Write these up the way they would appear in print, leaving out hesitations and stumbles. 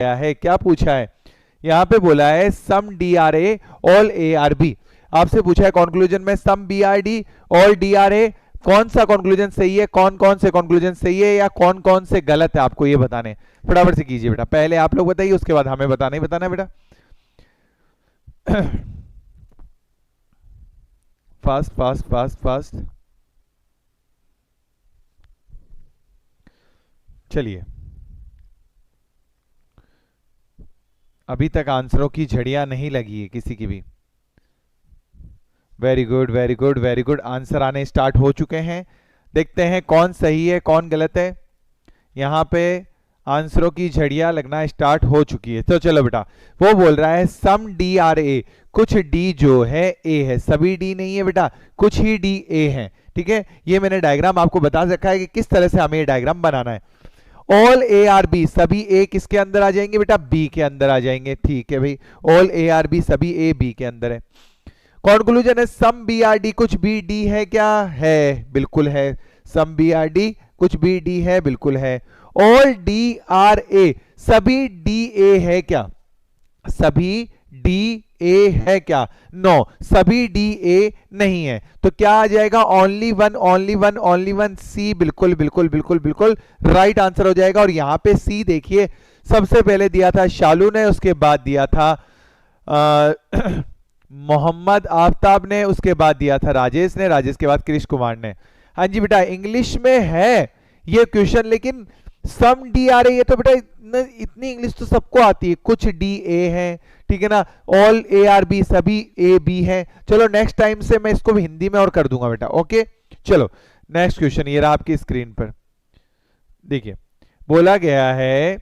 गया है, क्या पूछा है यहाँ पे, बोला है some D are A all A are B. आपसे पूछा है कंक्लूजन में some B are D all D are A, कौन सा कंक्लूजन सही है, कौन कौन से कंक्लूजन सही है या कौन कौन से गलत है, आपको ये बताने। फटाफट से कीजिए बेटा, पहले आप लोग बताइए उसके बाद हमें बताना ही बताना है बेटा। फास्ट फास्ट फास्ट फास्ट, चलिए। अभी तक आंसरों की झड़ियां नहीं लगी है किसी की भी। Very good very good very good, answer आने स्टार्ट हो चुके हैं। देखते हैं कौन सही है कौन गलत है। यहां पे आंसरों की झड़ियां लगना स्टार्ट हो चुकी है। तो चलो बेटा, वो बोल रहा है सम डी आर ए, कुछ डी जो है ए है, सभी डी नहीं है बेटा, कुछ ही डी ए है। ठीक है, ये मैंने डायग्राम आपको बता रखा है कि किस तरह से हमें ये डायग्राम बनाना है। ऑल ए आर बी, सभी ए किसके अंदर आ जाएंगे बेटा, बी के अंदर आ जाएंगे। ठीक है भाई, ऑल ए आर बी, सभी ए बी के अंदर है। कंक्लूजन है सम बी आर डी, कुछ बी डी है क्या, है, बिल्कुल है। सम बी आर डी, कुछ बी डी है, बिल्कुल है। ऑल डी आर ए, सभी डी ए है क्या, सभी डी ए है क्या, नो, सभी डी ए नहीं है। तो क्या आ जाएगा, only one only one only one, C, बिल्कुल बिल्कुल बिल्कुल बिल्कुल राइट आंसर हो जाएगा। और यहां पे सी देखिए, सबसे पहले दिया था शालू ने, उसके बाद दिया था मोहम्मद आफ्ताब ने, उसके बाद दिया था राजेश ने, राजेश के बाद कृष्ण कुमार ने। हाँ जी बेटा, इंग्लिश में है ये क्वेश्चन, लेकिन सम डी आ रही है तो बेटा इतनी इंग्लिश तो सबको आती है, कुछ डी ए है, ठीक है ना, ऑल ए आर बी, सभी ए बी है। चलो नेक्स्ट टाइम से मैं इसको भी हिंदी में और कर दूंगा बेटा, ओके। चलो नेक्स्ट क्वेश्चन, ये रहा आपकी स्क्रीन पर, देखिए बोला गया है,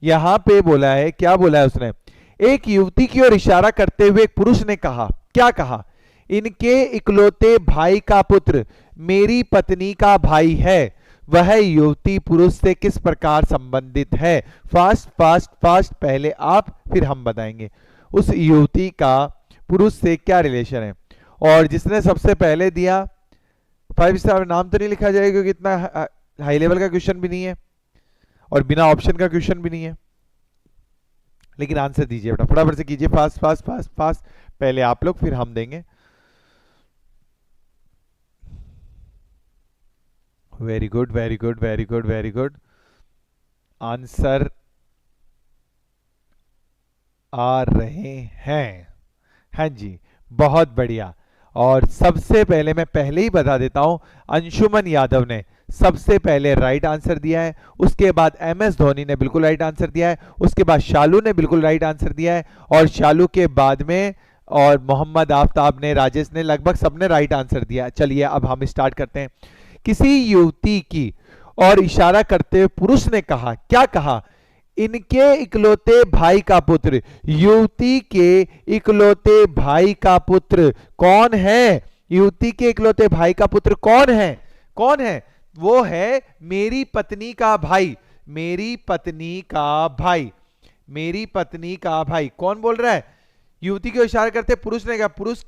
यहां पे बोला है, क्या बोला है उसने, एक युवती की ओर इशारा करते हुए एक पुरुष ने कहा, क्या कहा, इनके इकलौते भाई का पुत्र मेरी पत्नी का भाई है, वह युवती पुरुष से किस प्रकार संबंधित है। फास्ट फास्ट फास्ट, पहले आप फिर हम बताएंगे उस युवती का पुरुष से क्या रिलेशन है। और जिसने सबसे पहले दिया 5 स्टार, नाम तो नहीं लिखा जाएगा क्योंकि इतना हाई लेवल का क्वेश्चन भी नहीं है और बिना ऑप्शन का क्वेश्चन भी नहीं है, लेकिन आंसर दीजिए बेटा, फटाफट से कीजिए, फास्ट फास्ट फास्ट फास्ट, पहले आप लोग फिर हम देंगे। Very good very good very good very good, answer आ रहे हैं, हाँ जी, बहुत बढ़िया। और सबसे पहले मैं पहले ही बता देता हूं, अंशुमन यादव ने सबसे पहले राइट आंसर दिया है, उसके बाद एम एस धोनी ने बिल्कुल राइट आंसर दिया है, उसके बाद शालू ने बिल्कुल राइट आंसर दिया है, और शालू के बाद में और मोहम्मद आफ्ताब ने, राजेश ने, लगभग सबने राइट आंसर दिया। चलिए अब हम स्टार्ट करते हैं। किसी युवती की और इशारा करते हुए पुरुष ने कहा, क्या कहा, इनके इकलौते भाई का पुत्र, युवती के इकलौते भाई का पुत्र कौन है, युवती के इकलौते भाई का पुत्र कौन है, कौन है, वो है मेरी पत्नी का भाई, मेरी पत्नी का भाई, मेरी पत्नी का भाई। कौन बोल रहा है, युवती को इशारा करते पुरुष ने कहा, पुरुष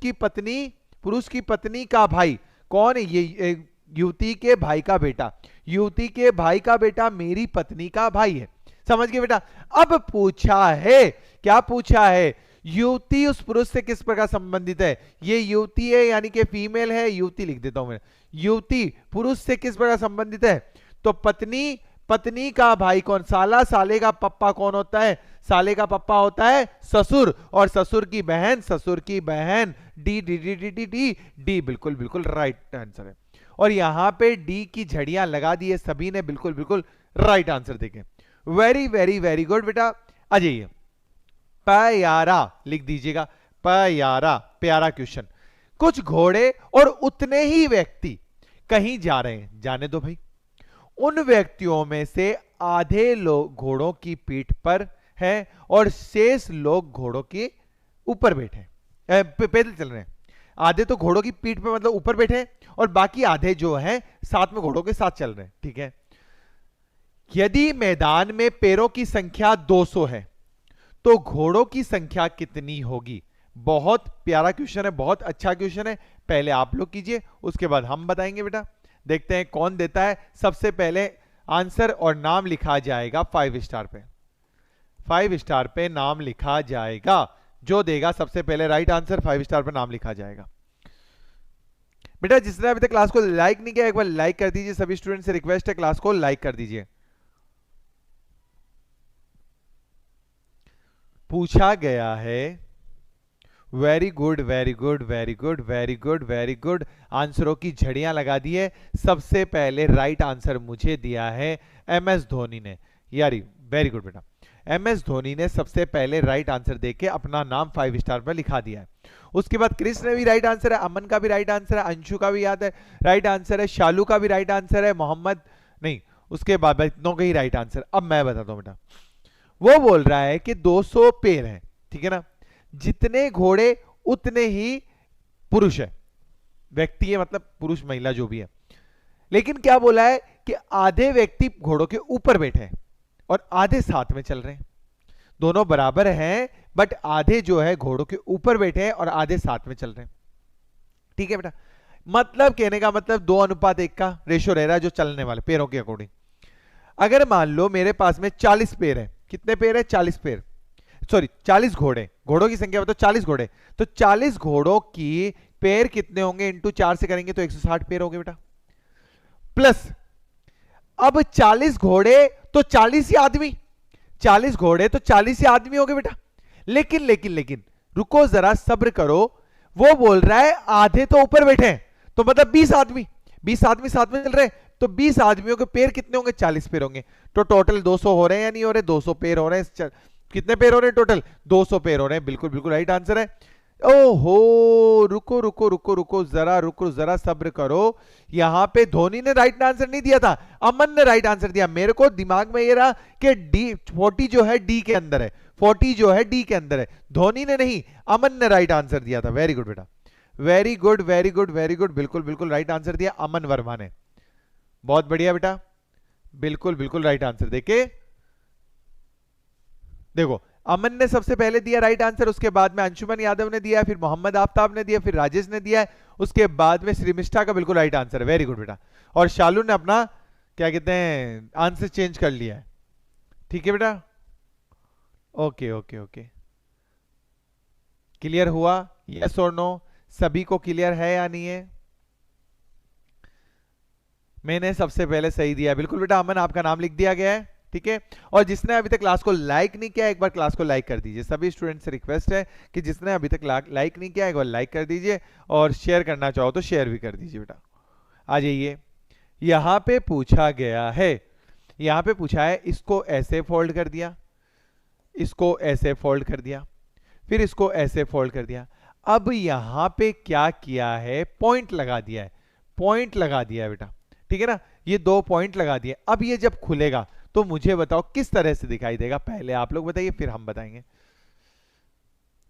की पत्नी का भाई कौन है, ये युवती के भाई का बेटा, युवती के भाई का बेटा मेरी पत्नी का भाई है। समझ गए बेटा। अब पूछा है, क्या पूछा है, युवती उस पुरुष से किस प्रकार संबंधित है, ये युवती है यानी कि फीमेल है, युवती लिख देता हूं मैं, युवती पुरुष से किस प्रकार संबंधित है, तो पत्नी, पत्नी का भाई कौन, साला, साले का पप्पा कौन होता है, साले का पप्पा होता है ससुर, और ससुर की बहन, ससुर की बहन, D D D D D D D, बिल्कुल बिल्कुल राइट आंसर है। और यहां पे डी की झड़ियां लगा दी है सभी ने, बिल्कुल बिल्कुल राइट आंसर देखें। वेरी वेरी वेरी गुड बेटा। आ जाइए, प्यारा लिख दीजिएगा, प्यारा, प्यारा क्वेश्चन। कुछ घोड़े और उतने ही व्यक्ति कहीं जा रहे हैं, जाने दो भाई, उन व्यक्तियों में से आधे लोग घोड़ों की पीठ पर हैं और शेष लोग घोड़ों के ऊपर बैठे हैं, पैदल चल रहे हैं। आधे तो घोड़ों की पीठ पे मतलब ऊपर बैठे और बाकी आधे जो हैं साथ में घोड़ों के साथ चल रहे हैं, ठीक है। यदि मैदान में पैरों की संख्या 200 है तो घोड़ों की संख्या कितनी होगी। बहुत प्यारा क्वेश्चन है, बहुत अच्छा क्वेश्चन है। पहले आप लोग कीजिए, उसके बाद हम बताएंगे बेटा। देखते हैं कौन देता है। सबसे पहले आंसर और नाम लिखा जाएगा 5 स्टार पे। 5 स्टार पे नाम लिखा जाएगा। जो देगा सबसे पहले राइट आंसर 5 स्टार पे नाम लिखा जाएगा। बेटा जिसने अभी तक क्लास को लाइक नहीं किया एक बार लाइक कर दीजिए। सभी स्टूडेंट से रिक्वेस्ट है क्लास को लाइक कर दीजिए। पूछा गया है, very good very good very good very good very good, आंसरों की झड़ियां लगा दी है। सबसे पहले राइट आंसर मुझे दिया है एमएस धोनी ने। यारी वेरी गुड बेटा, एमएस धोनी ने सबसे पहले राइट आंसर देके अपना नाम 5 स्टार पर लिखा दिया है। उसके बाद क्रिस ने भी राइट आंसर है, अमन का भी राइट आंसर है, अंशु का भी याद है राइट आंसर है, शालू का भी राइट आंसर है, मोहम्मद नहीं, उसके बाद इतनों का ही राइट आंसर। अब मैं बताता हूं बेटा, वो बोल रहा है कि 200 पेड़ हैं, ठीक है ना, जितने घोड़े उतने ही पुरुष है, व्यक्ति है मतलब पुरुष महिला जो भी है। लेकिन क्या बोला है कि आधे व्यक्ति घोड़ों के ऊपर बैठे हैं और आधे साथ में चल रहे हैं। दोनों बराबर हैं बट आधे जो है घोड़ों के ऊपर बैठे हैं और आधे साथ में चल रहे हैं। ठीक है बेटा, मतलब कहने का मतलब 2:1 का रेशो रह रहा है जो चलने वाले पैरों के अकॉर्डिंग। अगर मान लो मेरे पास में 40 पैर है, कितने पैर है 40 पैर, सॉरी 40 घोड़े, घोड़ों की संख्या बताओ 40 घोड़े, तो 40 घोड़ों की पैर कितने होंगे इंटू 4 से करेंगे तो 160 पैर होंगे बेटा। प्लस अब 40 घोड़े तो 40 ही आदमी, 40 घोड़े तो 40 ही आदमी हो गए बेटा। लेकिन लेकिन लेकिन रुको जरा सब्र करो, वो बोल रहा है आधे तो ऊपर बैठे हैं, तो मतलब 20 आदमी, 20 आदमी साथ में चल रहे हैं, तो 20 आदमियों के पैर कितने होंगे 40 पैर होंगे, तो टोटल 200 हो रहे हैं या नहीं हो रहे, 200 पैर हो रहे हैं। कितने पैर हो रहे हैं टोटल 200 पैर हो रहे हैं, बिल्कुल बिल्कुल राइट आंसर है। ओहो रुको रुको रुको रुको जरा, रुको जरा सब्र करो, यहां पे धोनी ने राइट आंसर नहीं दिया था, अमन ने राइट आंसर दिया। मेरे को दिमाग में ये रहा कि डी 40 जो है डी के अंदर है, 40 जो है डी के अंदर है, धोनी ने नहीं अमन ने राइट आंसर दिया था। वेरी गुड बेटा, very good very good very good, बिल्कुल बिल्कुल राइट आंसर दिया अमन वर्मा ने, बहुत बढ़िया बेटा, बिल्कुल बिल्कुल राइट आंसर। देखो अमन ने सबसे पहले दिया राइट आंसर, उसके बाद में अंशुमन यादव ने दिया, फिर मोहम्मद आफ्ताब ने दिया, फिर राजेश ने दिया, उसके बाद में श्रीमिष्ठा का बिल्कुल राइट आंसर है। वेरी गुड बेटा, और शालू ने अपना क्या कहते हैं आंसर चेंज कर लिया है। ठीक है बेटा, ओके ओके ओके, क्लियर हुआ, यस और नो, सभी को क्लियर है या नहीं है? मैंने सबसे पहले सही दिया, बिल्कुल बेटा अमन आपका नाम लिख दिया गया है। ठीक है, और जिसने अभी तक क्लास को लाइक नहीं किया एक बार क्लास को लाइक कर दीजिए। सभी स्टूडेंट से रिक्वेस्ट है कि जिसने अभी तक लाइक नहीं किया एक बार लाइक कर दीजिए, और शेयर करना चाहो तो शेयर भी कर दीजिए बेटा। आ जाइए, यहां पे पूछा गया है, यहां पे पूछा है इसको ऐसे फोल्ड कर दिया, इसको ऐसे फोल्ड कर दिया, फिर इसको ऐसे फोल्ड कर दिया। अब यहां पे क्या किया है, पॉइंट लगा दिया है, पॉइंट लगा दिया है बेटा, ठीक है ना, ये 2 पॉइंट लगा दिए। अब ये जब खुलेगा तो मुझे बताओ किस तरह से दिखाई देगा, पहले आप लोग बताइए फिर हम बताएंगे।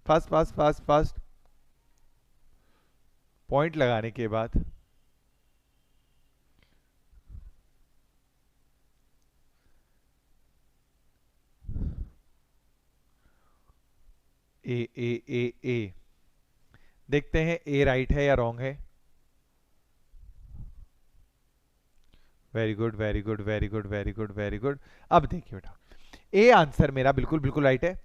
Fast fast fast fast, point लगाने के बाद ए ए ए ए, देखते हैं ए राइट है या रॉन्ग है। Very good very good very good very good very good. अब देखिए बेटा, ए आंसर मेरा बिल्कुल बिल्कुल राइट है।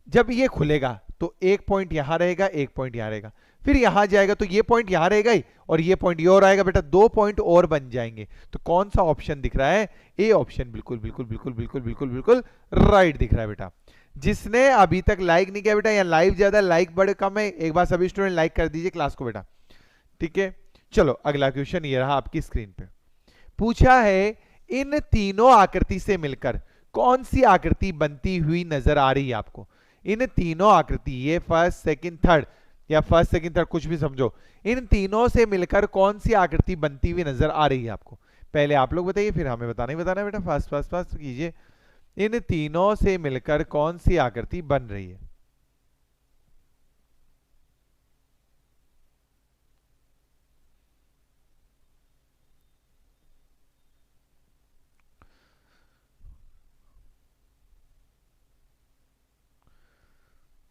जब ये खुलेगा तो एक पॉइंट यहां रहेगा, एक पॉइंट यहां रहेगा, फिर यहां जाएगा तो ये पॉइंट यहां रहेगा ही, और ये पॉइंट ये और आएगा बेटा, 2 पॉइंट और बन जाएंगे। तो कौन सा ऑप्शन दिख रहा है, ए ऑप्शन, बिल्कुल बिल्कुल बिल्कुल बिल्कुल बिल्कुल बिल्कुल राइट दिख रहा है बेटा। जिसने अभी तक लाइक नहीं किया बेटा, या लाइव ज्यादा लाइक बड़े कम है, एक बार सभी स्टूडेंट लाइक कर दीजिए क्लास को बेटा। ठीक है, चलो अगला क्वेश्चन ये रहा आपकी स्क्रीन पे। पूछा है इन तीनों आकृति से मिलकर कौन सी आकृति बनती हुई नजर आ रही है आपको। इन तीनों आकृति, ये फर्स्ट सेकंड थर्ड या फर्स्ट सेकंड थर्ड कुछ भी समझो, इन तीनों से मिलकर कौन सी आकृति बनती हुई नजर आ रही है आपको। पहले आप लोग बताइए फिर हमें बताना ही बताना बेटा, फास्ट फास्ट फास्ट कीजिए। इन तीनों से मिलकर कौन सी आकृति बन रही है।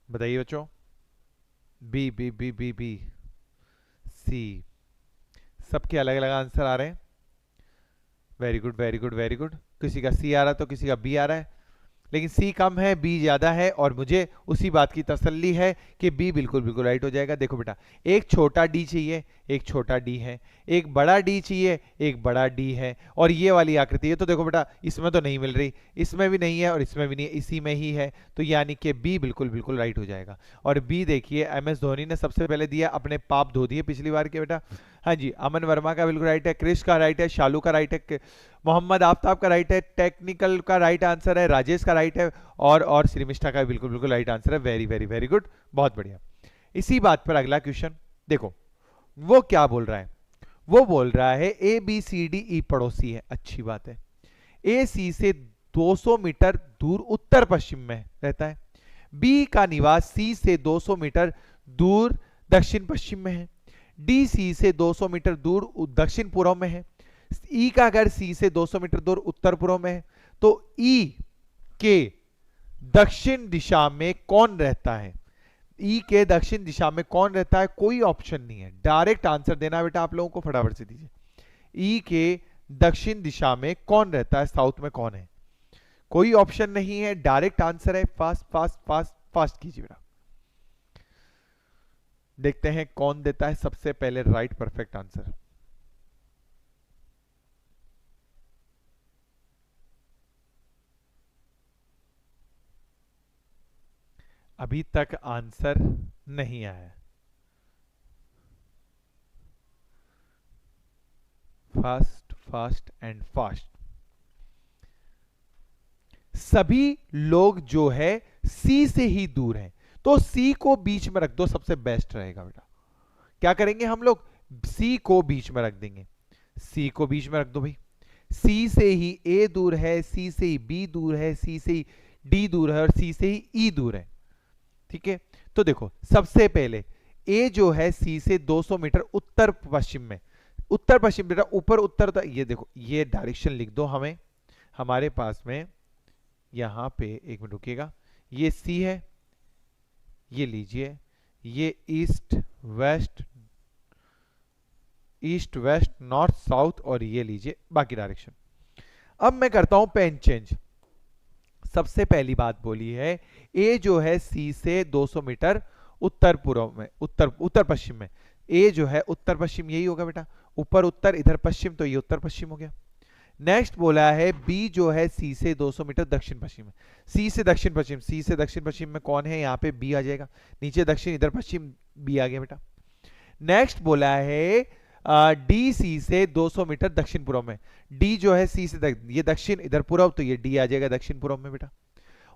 बताइए बच्चों, B B B B B C, सबके अलग अलग आंसर आ रहे हैं। Very good very good very good, किसी का सी आ रहा है तो किसी का बी आ रहा है। लेकिन सी कम है, बी ज्यादा है, और मुझे उसी बात की तसल्ली है कि बी बिल्कुल बिल्कुल राइट हो जाएगा। देखो बेटा, एक छोटा डी चाहिए, एक छोटा डी है, एक बड़ा डी चाहिए, एक बड़ा डी है, और ये वाली आकृति है। तो देखो बेटा, इसमें तो नहीं मिल रही, इसमें भी नहीं है, और इसमें भी नहीं है, इसी में ही है। तो यानी कि बी बिल्कुल बिल्कुल राइट हो जाएगा। और बी देखिए, एम एस धोनी ने सबसे पहले दिया, अपने पाप धो दिए पिछली बार के बेटा। हाँ जी, अमन वर्मा का बिल्कुल राइट है, क्रिश का राइट है, शालू का राइट है, मोहम्मद आफ्ताब का राइट है, टेक्निकल का राइट आंसर है, राजेश का राइट है, और श्रीमिष्ठा का बिल्कुल बिल्कुल राइट आंसर है। वेरी वेरी वेरी गुड, बहुत बढ़िया। इसी बात पर अगला क्वेश्चन देखो, वो क्या बोल रहा है। वो बोल रहा है A B C D E पड़ोसी है, अच्छी बात है। ए सी से 200 मीटर दूर उत्तर पश्चिम में रहता है। बी का निवास सी से 200 मीटर दूर दक्षिण पश्चिम में है। डी सी से 200 मीटर दूर दक्षिण पूर्व में है। ई का घर सी से 200 मीटर दूर उत्तर पूर्व में है। तो ई के दक्षिण दिशा में कौन रहता है? ई के दक्षिण दिशा में कौन रहता है? कोई ऑप्शन नहीं है, डायरेक्ट आंसर देना बेटा आप लोगों को, फटाफट से दीजिए। ई के दक्षिण दिशा में कौन रहता है? साउथ में कौन है? कोई ऑप्शन नहीं है, डायरेक्ट आंसर है। फास्ट फास्ट फास्ट फास्ट कीजिए बेटा। देखते हैं कौन देता है सबसे पहले राइट परफेक्ट आंसर। अभी तक आंसर नहीं आया। Fast fast and fast. सभी लोग जो है सी से ही दूर हैं, तो सी को बीच में रख दो, सबसे बेस्ट रहेगा बेटा। क्या करेंगे हम लोग? सी को बीच में रख देंगे। सी को बीच में रख दो भाई। सी से ही ए दूर है, सी से ही बी दूर है, सी से ही डी दूर है, और सी से ही ई दूर है। ठीक है, तो देखो सबसे पहले ए जो है सी से 200 मीटर उत्तर पश्चिम में, उत्तर पश्चिम बेटा, ऊपर उत्तर तो ये देखो, ये डायरेक्शन लिख दो हमें हमारे पास में। यहां पे एक मिनट रुकिएगा, ये सी है, ये लीजिए, ये east west, east west north south, और ये लीजिए बाकी डायरेक्शन। अब मैं करता हूं पेन चेंज। सबसे पहली बात बोली है ए जो है सी से 200 मीटर उत्तर पूर्व में, उत्तर पश्चिम में। ए जो है उत्तर पश्चिम, यही होगा बेटा, ऊपर उत्तर इधर पश्चिम, तो ये उत्तर पश्चिम हो गया। नेक्स्ट बोला है बी जो है सी से 200 मीटर दक्षिण पश्चिम में। सी से दक्षिण पश्चिम, सी से दक्षिण पश्चिम में कौन है? यहाँ पे बी आ जाएगा, नीचे दक्षिण इधर पश्चिम, बी आ गया बेटा। नेक्स्ट बोला है डी सी से 200 मीटर दक्षिण पूर्व में। डी जो है सी से ये दक्षिण इधर पूर्व, तो ये डी आ जाएगा दक्षिण पूर्व में बेटा।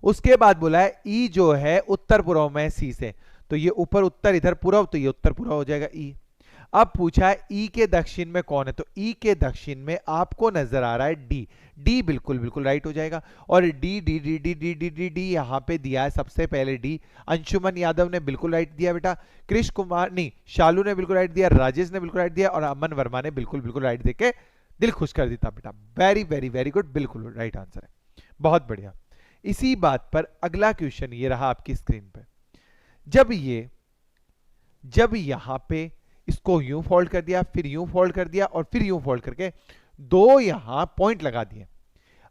उसके बाद बोला है ई जो है उत्तर पूर्व में सी से, तो ये ऊपर उत्तर इधर पूर्व, तो ये उत्तर पूर्व हो जाएगा ई। अब पूछा है ई के दक्षिण में कौन है, तो ई के दक्षिण में आपको नजर आ रहा है डी। डी बिल्कुल बिल्कुल राइट हो जाएगा। और D D D D D D D D यहां पे दिया है सबसे पहले डी। अंशुमन यादव ने बिल्कुल राइट दिया बेटा, कृष कुमार नहीं, शालू ने बिल्कुल राइट दिया, राजेश ने बिल्कुल राइट दिया, और अमन वर्मा ने बिल्कुल बिल्कुल राइट देके दिल खुश कर देता बेटा। वेरी वेरी वेरी गुड, बिल्कुल राइट आंसर है, बहुत बढ़िया। इसी बात पर अगला क्वेश्चन ये रहा आपकी स्क्रीन पे। जब यहां पे इसको यूं फोल्ड कर दिया, फिर यूं फोल्ड कर दिया, और फिर यूं फोल्ड करके दो यहां पॉइंट लगा दिए।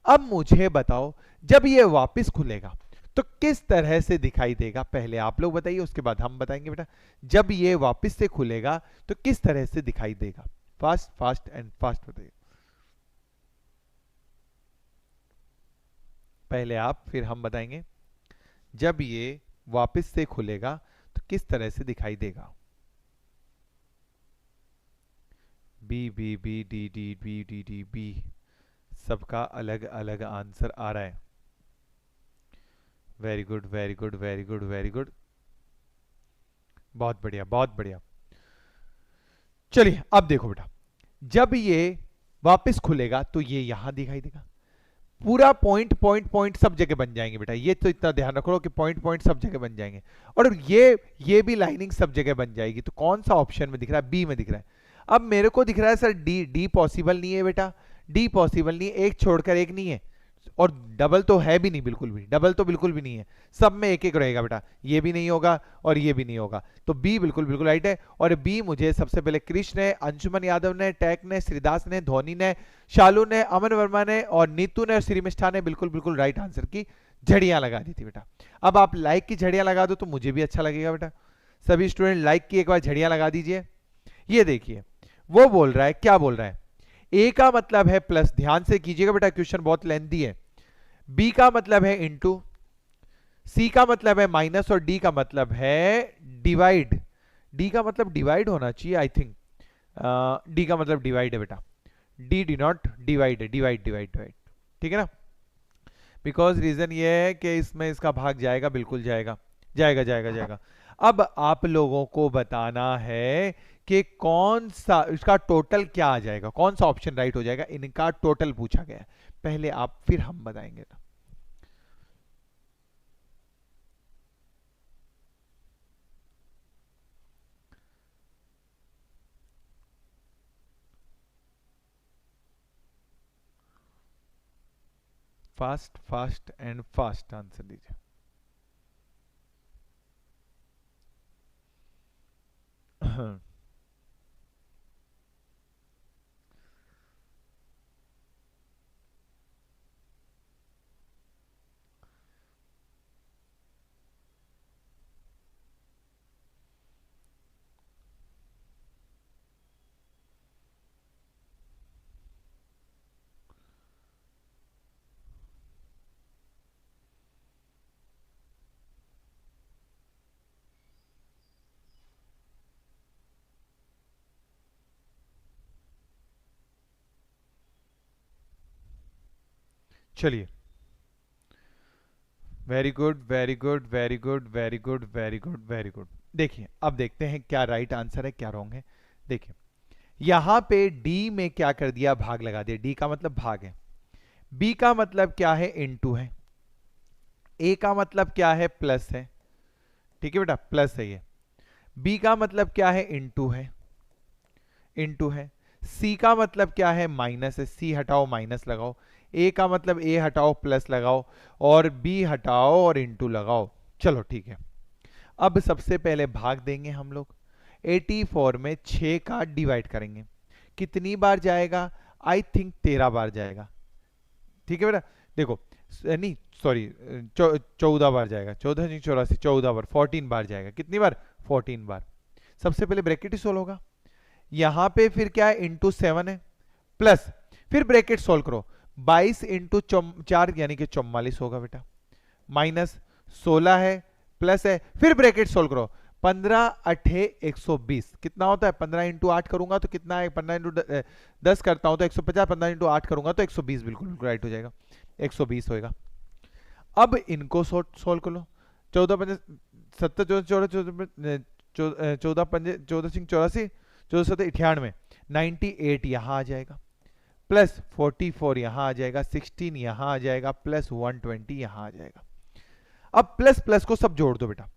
अब मुझे बताओ जब ये वापस खुलेगा तो किस तरह से दिखाई देगा? पहले आप लोग बताइए, उसके बाद हम बताएंगे बेटा। जब ये वापस से खुलेगा तो किस तरह से दिखाई देगा? फास्ट फास्ट एंड फास्ट बताइए। पहले आप, फिर हम बताएंगे। जब ये वापस से खुलेगा तो किस तरह से दिखाई देगा? B B B D D B D D B, सबका अलग अलग आंसर आ रहा है। Very good very good very good very good, बहुत बढ़िया बहुत बढ़िया। चलिए अब देखो बेटा, जब ये वापस खुलेगा तो ये यहां दिखाई देगा, पूरा पॉइंट पॉइंट पॉइंट सब जगह बन जाएंगे बेटा। ये तो इतना ध्यान रखो कि पॉइंट पॉइंट सब जगह बन जाएंगे, और ये भी लाइनिंग सब जगह बन जाएगी। तो कौन सा ऑप्शन में दिख रहा है? बी में दिख रहा है। अब मेरे को दिख रहा है सर डी। डी पॉसिबल नहीं है बेटा, डी पॉसिबल नहीं है, एक छोड़कर एक नहीं है, और डबल तो है भी नहीं, बिल्कुल भी डबल तो बिल्कुल भी नहीं है, सब में एक एक रहेगा बेटा। ये भी नहीं होगा और ये भी नहीं होगा, तो बी बिल्कुल बिल्कुल राइट है। और बी मुझे सबसे पहले कृष्ण ने, अंशुमन यादव ने, टैक ने, श्रीदास ने, धोनी ने, शालू ने, अमन वर्मा ने, और नीतू ने और श्रीमिष्ठा ने बिल्कुल बिल्कुल राइट आंसर की झड़ियां लगा दी थी बेटा। अब आप लाइक की झड़ियां लगा दो तो मुझे भी अच्छा लगेगा बेटा। सभी स्टूडेंट लाइक की एक बार झड़ियां लगा दीजिए। ये देखिए वो बोल रहा है, क्या बोल रहा है, ए का मतलब है प्लस, ध्यान से कीजिएगा बेटा क्वेश्चन बहुत लेंथी है। बी का मतलब है इंटू, सी का मतलब है माइनस और डी का मतलब है डिवाइड। डी का मतलब डिवाइड होना चाहिए आई थिंक, डी का मतलब डिवाइड है बेटा। डी डी नॉट डिवाइड है, डिवाइड डिवाइड डिवाइड, ठीक है ना। बिकॉज रीजन ये है कि इसमें इसका भाग जाएगा, बिल्कुल जाएगा, जाएगा जाएगा जाएगा। अब आप लोगों को बताना है कि कौन सा इसका टोटल क्या आ जाएगा, कौन सा ऑप्शन राइट हो जाएगा, इनका टोटल पूछा गया है। पहले आप फिर हम बताएंगे ना। Fast fast and fast answer दीजिए। चलिए, very good very good very good very good very good very good. देखिए अब देखते हैं क्या राइट आंसर है क्या रॉन्ग है। देखिए यहां पे डी में क्या कर दिया, भाग लगा दिया, डी का मतलब भाग है, बी का मतलब क्या है, इनटू है, ए का मतलब क्या है, प्लस है, ठीक है बेटा, प्लस है ये। बी का मतलब क्या है, इनटू है, इनटू है। सी का मतलब क्या है, माइनस है, सी हटाओ माइनस लगाओ। ए का मतलब ए हटाओ प्लस लगाओ, और बी हटाओ और इनटू लगाओ। चलो ठीक है। अब सबसे पहले भाग देंगे हम लोग, 84 में 6 का डिवाइड करेंगे, कितनी बार जाएगा, आई थिंक 13 बार जाएगा, ठीक है बेटा। देखो नहीं सॉरी 14 बार जाएगा, 14 नहीं 84, 14 बार, 14 बार जाएगा, कितनी बार, 14 बार। सबसे पहले ब्रैकेट ही सोल्व होगा, यहां पे फिर क्या है, इंटू 7 है, प्लस फिर ब्रैकेट सोल्व करो, 22 इंटू 4 यानी कि 44 होगा बेटा, माइनस 16 है, प्लस है, फिर ब्रैकेट सोल्व करो, 15 अठे 120 कितना होता है, 15 इंटू 8 करूंगा तो कितना है, 15 इंटू 10 करता हूं तो 150, 15 इंटू 8 करूंगा तो 120, बिल्कुल बिल्कुल राइट हो जाएगा, 120 होएगा। अब इनको सोल्व कर लो, 14 पंजे 70, 14 14 14 पंजे 14 सिंह 84, 14 सत्तर 98, 98 यहां आ जाएगा, प्लस 44 यहां आ जाएगा, 16 यहां आ जाएगा, प्लस 120 यहां आ जाएगा। अब प्लस प्लस को सब जोड़ दो बेटा,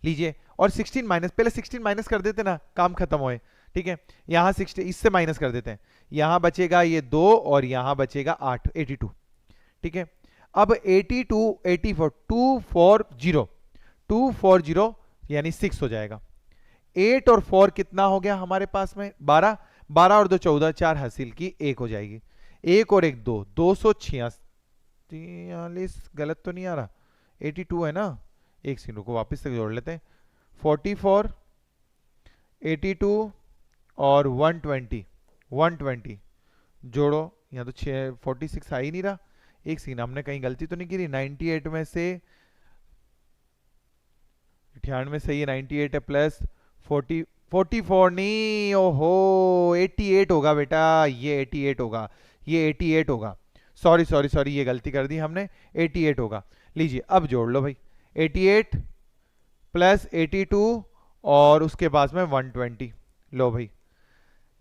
लीजिए, और 16 माइनस, पहले 16 माइनस कर देते ना, काम खत्म होए, ठीक है। यहां 60 इससे माइनस कर देते हैं, यहां बचेगा ये 2 और यहां बचेगा 8, 82, ठीक है। अब 82 84 240 240 यानी 6 हो जाएगा, 8 और 4 कितना हो गया हमारे पास में, 12, 12 और 2 14, 4 हासिल की 1 हो जाएगी, 1 और 1 2, 246, गलत तो नहीं आ रहा, 82 है ना, एक सेकंड को वापस तक जोड़ लेते हैं, 44 82 और 120 120 जोड़ो, यहाँ तो 46 आ ही नहीं रहा, एक सेकंड हमने कहीं गलती तो नहीं की, 98 में से 98 से ये 98 है, प्लस 44 नहीं, ओहो 88 होगा बेटा, ये 88 होगा, ये 88 होगा, सॉरी सॉरी सॉरी ये गलती कर दी हमने, 88 होगा। लीजिए अब जोड़ लो भाई, 88 प्लस 82 और उसके पास में 120, लो भाई,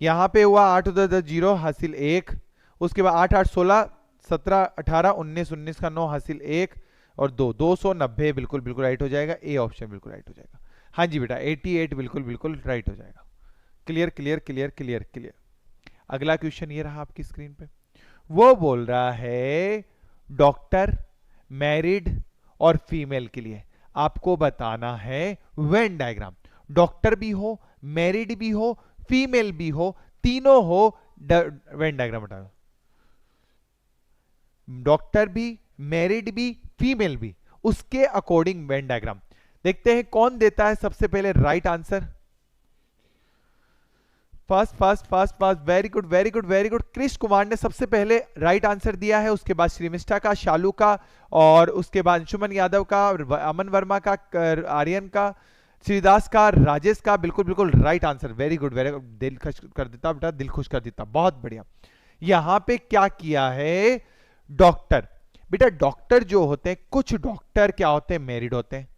यहां पे हुआ 8 उधर 10 जीरो हासिल 1, उसके बाद 8 8 16 17 18 19 19 का 9 हासिल 1 और 2 290, बिल्कुल बिल्कुल राइट हो जाएगा, ए ऑप्शन बिल्कुल राइट हो जाएगा। हाँ जी बेटा 88 बिल्कुल बिल्कुल राइट हो जाएगा। Clear clear clear clear clear. अगला क्वेश्चन ये रहा आपकी स्क्रीन पे, वो बोल रहा है डॉक्टर, मैरिड और फीमेल के लिए आपको बताना है वेन डायग्राम, डॉक्टर भी हो, मैरिड भी हो, फीमेल भी हो, तीनों हो, वेन डायग्राम बताओ, डॉक्टर भी, मैरिड भी, फीमेल भी, उसके अकॉर्डिंग वेन डायग्राम। देखते हैं कौन देता है सबसे पहले right answer. Fast fast fast fast, very good very good very good. Krishna Kumar ने सबसे पहले राइट आंसर दिया है, उसके बाद श्रीमिष्ठा का, शालू का, और उसके बाद अंशुमन यादव का, अमन वर्मा का, आर्यन का, श्रीदास का, राजेश का। बिल्कुल बिल्कुल right answer, very good very good. दिल खुश कर देता बेटा, दिल खुश कर देता, बहुत बढ़िया। यहां पे क्या किया है, डॉक्टर। बेटा डॉक्टर जो होते हैं, कुछ डॉक्टर क्या होते हैं, मैरिड होते हैं,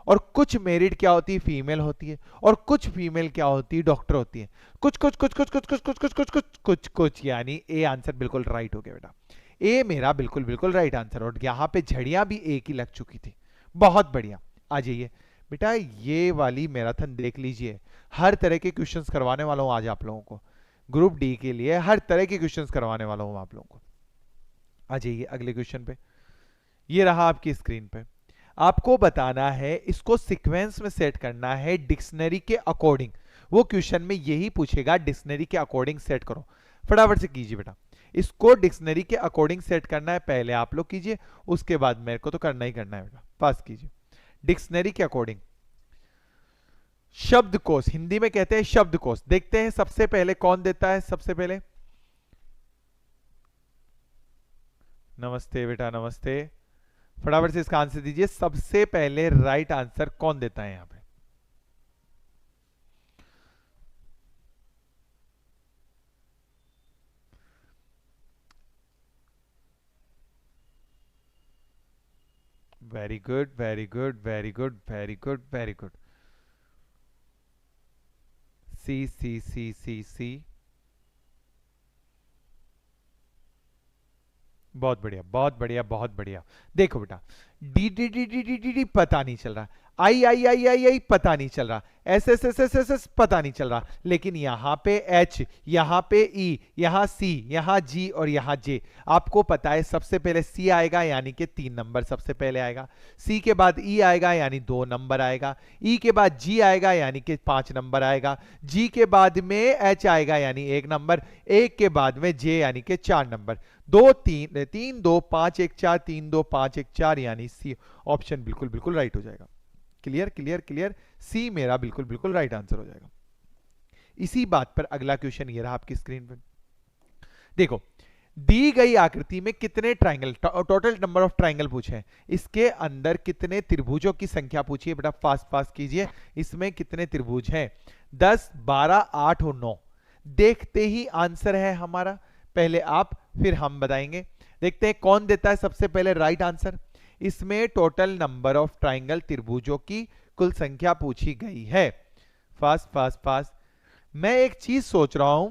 और कुछ मैरिड क्या होती है, फीमेल होती है, और कुछ फीमेल क्या होती है, डॉक्टर होती है। कुछ कुछ कुछ कुछ कुछ कुछ कुछ कुछ कुछ कुछ कुछ कुछ, यानी ए आंसर बिल्कुल राइट हो गया बेटा, ए मेरा बिल्कुल बिल्कुल राइट आंसर। और यहां पे झड़ियां भी एक ही लग चुकी थी, बहुत बढ़िया। आ जाइए बेटा, ये वाली मैराथन देख लीजिए, हर तरह के क्वेश्चंस करवाने वाला हूं आज आप लोगों को, ग्रुप डी के लिए हर तरह के क्वेश्चंस करवाने वाला हूं आप लोगों को। आ जाइए अगले क्वेश्चन पे, ये रहा आपकी स्क्रीन पे। आपको बताना है, इसको सीक्वेंस में सेट करना है डिक्शनरी के अकॉर्डिंग। वो क्वेश्चन में यही पूछेगा, डिक्शनरी के अकॉर्डिंग सेट करो। फटाफट से कीजिए बेटा, इसको डिक्शनरी के अकॉर्डिंग सेट करना है, पहले आप लोग कीजिए, उसके बाद मेरे को तो करना ही करना है बेटा। पास कीजिए डिक्शनरी के अकॉर्डिंग। शब्दकोश, हिंदी में कहते हैं शब्दकोश। देखते हैं सबसे पहले कौन देता है, सबसे पहले नमस्ते बेटा नमस्ते, फटाफट से इसका आंसर दीजिए। सबसे पहले राइट आंसर कौन देता है यहां पे, very good very good very good very good very good. C C C C C, बहुत बढ़िया बहुत बढ़िया बहुत बढ़िया। देखो बेटा, D D D D D D D पता नहीं चल रहा, आई आई आई आई आई पता नहीं चल रहा, S S S S S S पता नहीं चल रहा, लेकिन यहां पे एच, यहां पे ई, यहां सी, यहां जी और यहां जे। आपको पता है सबसे पहले सी आएगा, यानी कि 3 नंबर सबसे पहले आएगा, सी के बाद ई आएगा यानी 2 नंबर आएगा, ई के बाद जी आएगा यानी कि 5 नंबर आएगा, जी के बाद में एच आएगा यानी 1 नंबर, एक के बाद में जे यानी कि 4 नंबर। 2 3 3 2 5 1 4, 3 2 5 1 4, यानी सी ऑप्शन बिल्कुल बिल्कुल राइट हो जाएगा। क्लियर क्लियर क्लियर, सी मेरा बिल्कुल बिल्कुल राइट आंसर हो जाएगा। इसी बात पर अगला क्वेश्चन ये रहा आपकी स्क्रीन पर। देखो, दी गई आकृति में कितने triangle, total number of triangle पूछे हैं, इसके अंदर कितने त्रिभुजों की संख्या पूछी है बेटा, फास्ट फास्ट कीजिए। इसमें कितने त्रिभुज हैं, 10 12 8 और 9। देखते ही आंसर है हमारा, पहले आप फिर हम बताएंगे। देखते हैं कौन देता है सबसे पहले राइट आंसर। इसमें टोटल नंबर ऑफ ट्रायंगल, त्रिभुजों की कुल संख्या पूछी गई है। फास्ट फास्ट फास्ट, मैं एक चीज सोच रहा हूं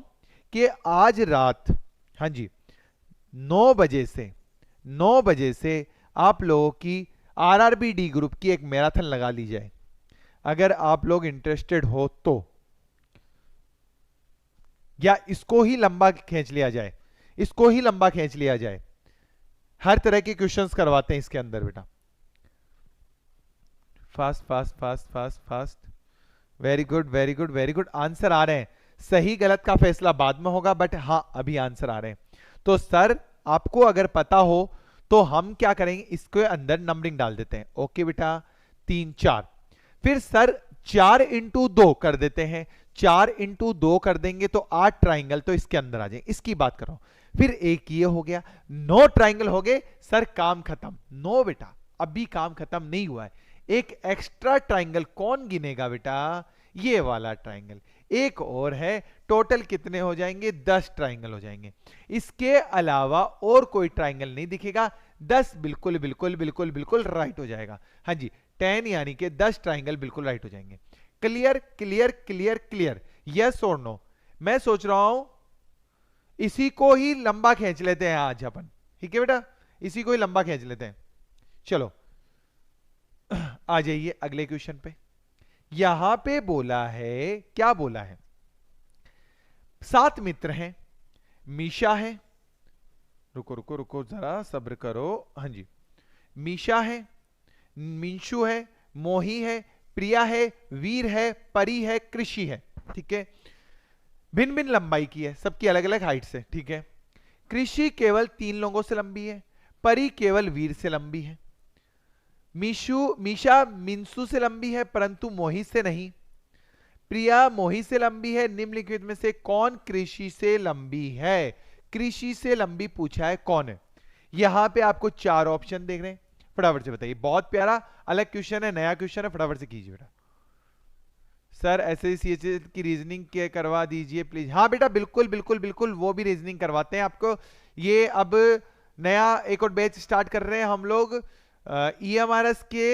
कि आज रात, हाँ जी, 9 बजे से आप लोगों की आरआरबी डी ग्रुप की एक मैराथन लगा ली जाए, अगर आप लोग इंटरेस्टेड हो तो, या इसको ही लंबा खींच लिया जाए, इसको ही लंबा खींच लिया जाए। हर तरह के क्वेश्चंस करवाते हैं इसके अंदर बेटा। Fast fast fast fast fast, very good very good very good. Answer आ रहे हैं, सही गलत का फैसला बाद में होगा, बट हां अभी आंसर आ रहे हैं। तो सर आपको अगर पता हो तो हम क्या करेंगे, इसके अंदर नंबरिंग डाल देते हैं। ओके बेटा, 3 4, फिर सर 4 इंटू 2 कर देते हैं, 4 इंटू 2 कर देंगे तो 8 ट्राइंगल तो इसके अंदर आ जाएंगे, इसकी बात कर रहा हूं। फिर एक ये हो गया, 9 ट्राइंगल हो गए, सर काम खत्म। 9 बेटा, अभी काम खत्म नहीं हुआ है, एक एक्स्ट्रा ट्राइंगल कौन गिनेगा बेटा, ये वाला ट्राइंगल एक और है। टोटल कितने हो जाएंगे, 10 ट्राइंगल हो जाएंगे। इसके अलावा और कोई ट्राइंगल नहीं दिखेगा, 10 बिल्कुल बिल्कुल बिल्कुल बिल्कुल राइट हो जाएगा। हाँ जी, 10 यानी कि 10 ट्राइंगल बिल्कुल राइट हो जाएंगे। Clear clear clear clear, yes और नो। मैं सोच रहा हूं इसी को ही लंबा खींच लेते हैं आज अपन, ठीक है बेटा, इसी को ही लंबा खींच लेते हैं। चलो आ जाइए अगले क्वेश्चन पे। यहां पे बोला है, क्या बोला है, 7 मित्र हैं, मीशा है, रुको रुको रुको जरा सब्र करो, हाँ जी, मीशा है, मिंशु है, मोही है, प्रिया है, वीर है, परी है, कृषि है, ठीक है। भिन्न भिन्न लंबाई की है, सबकी अलग अलग हाइट से, ठीक है। कृषि केवल 3 लोगों से लंबी है, परी केवल वीर से लंबी है। मीशा मिंसू से लंबी है परंतु मोहित से नहीं। प्रिया मोहित से लंबी है। निम्नलिखित में से कौन कृषि से लंबी है? कृषि से लंबी पूछा है, कौन है? यहां पे आपको 4 ऑप्शन देख रहे हैं, फटाफट से बताइए। बहुत प्यारा अलग क्वेश्चन है, नया क्वेश्चन है, फटाफट से कीजिए बेटा। सर एसएससीएचएस की रीजनिंग के करवा दीजिए प्लीज। हाँ बेटा, बिल्कुल बिल्कुल बिल्कुल, वो भी रीजनिंग करवाते हैं आपको। ये अब नया एक और बैच स्टार्ट कर रहे हैं हम लोग ईएमआरएस के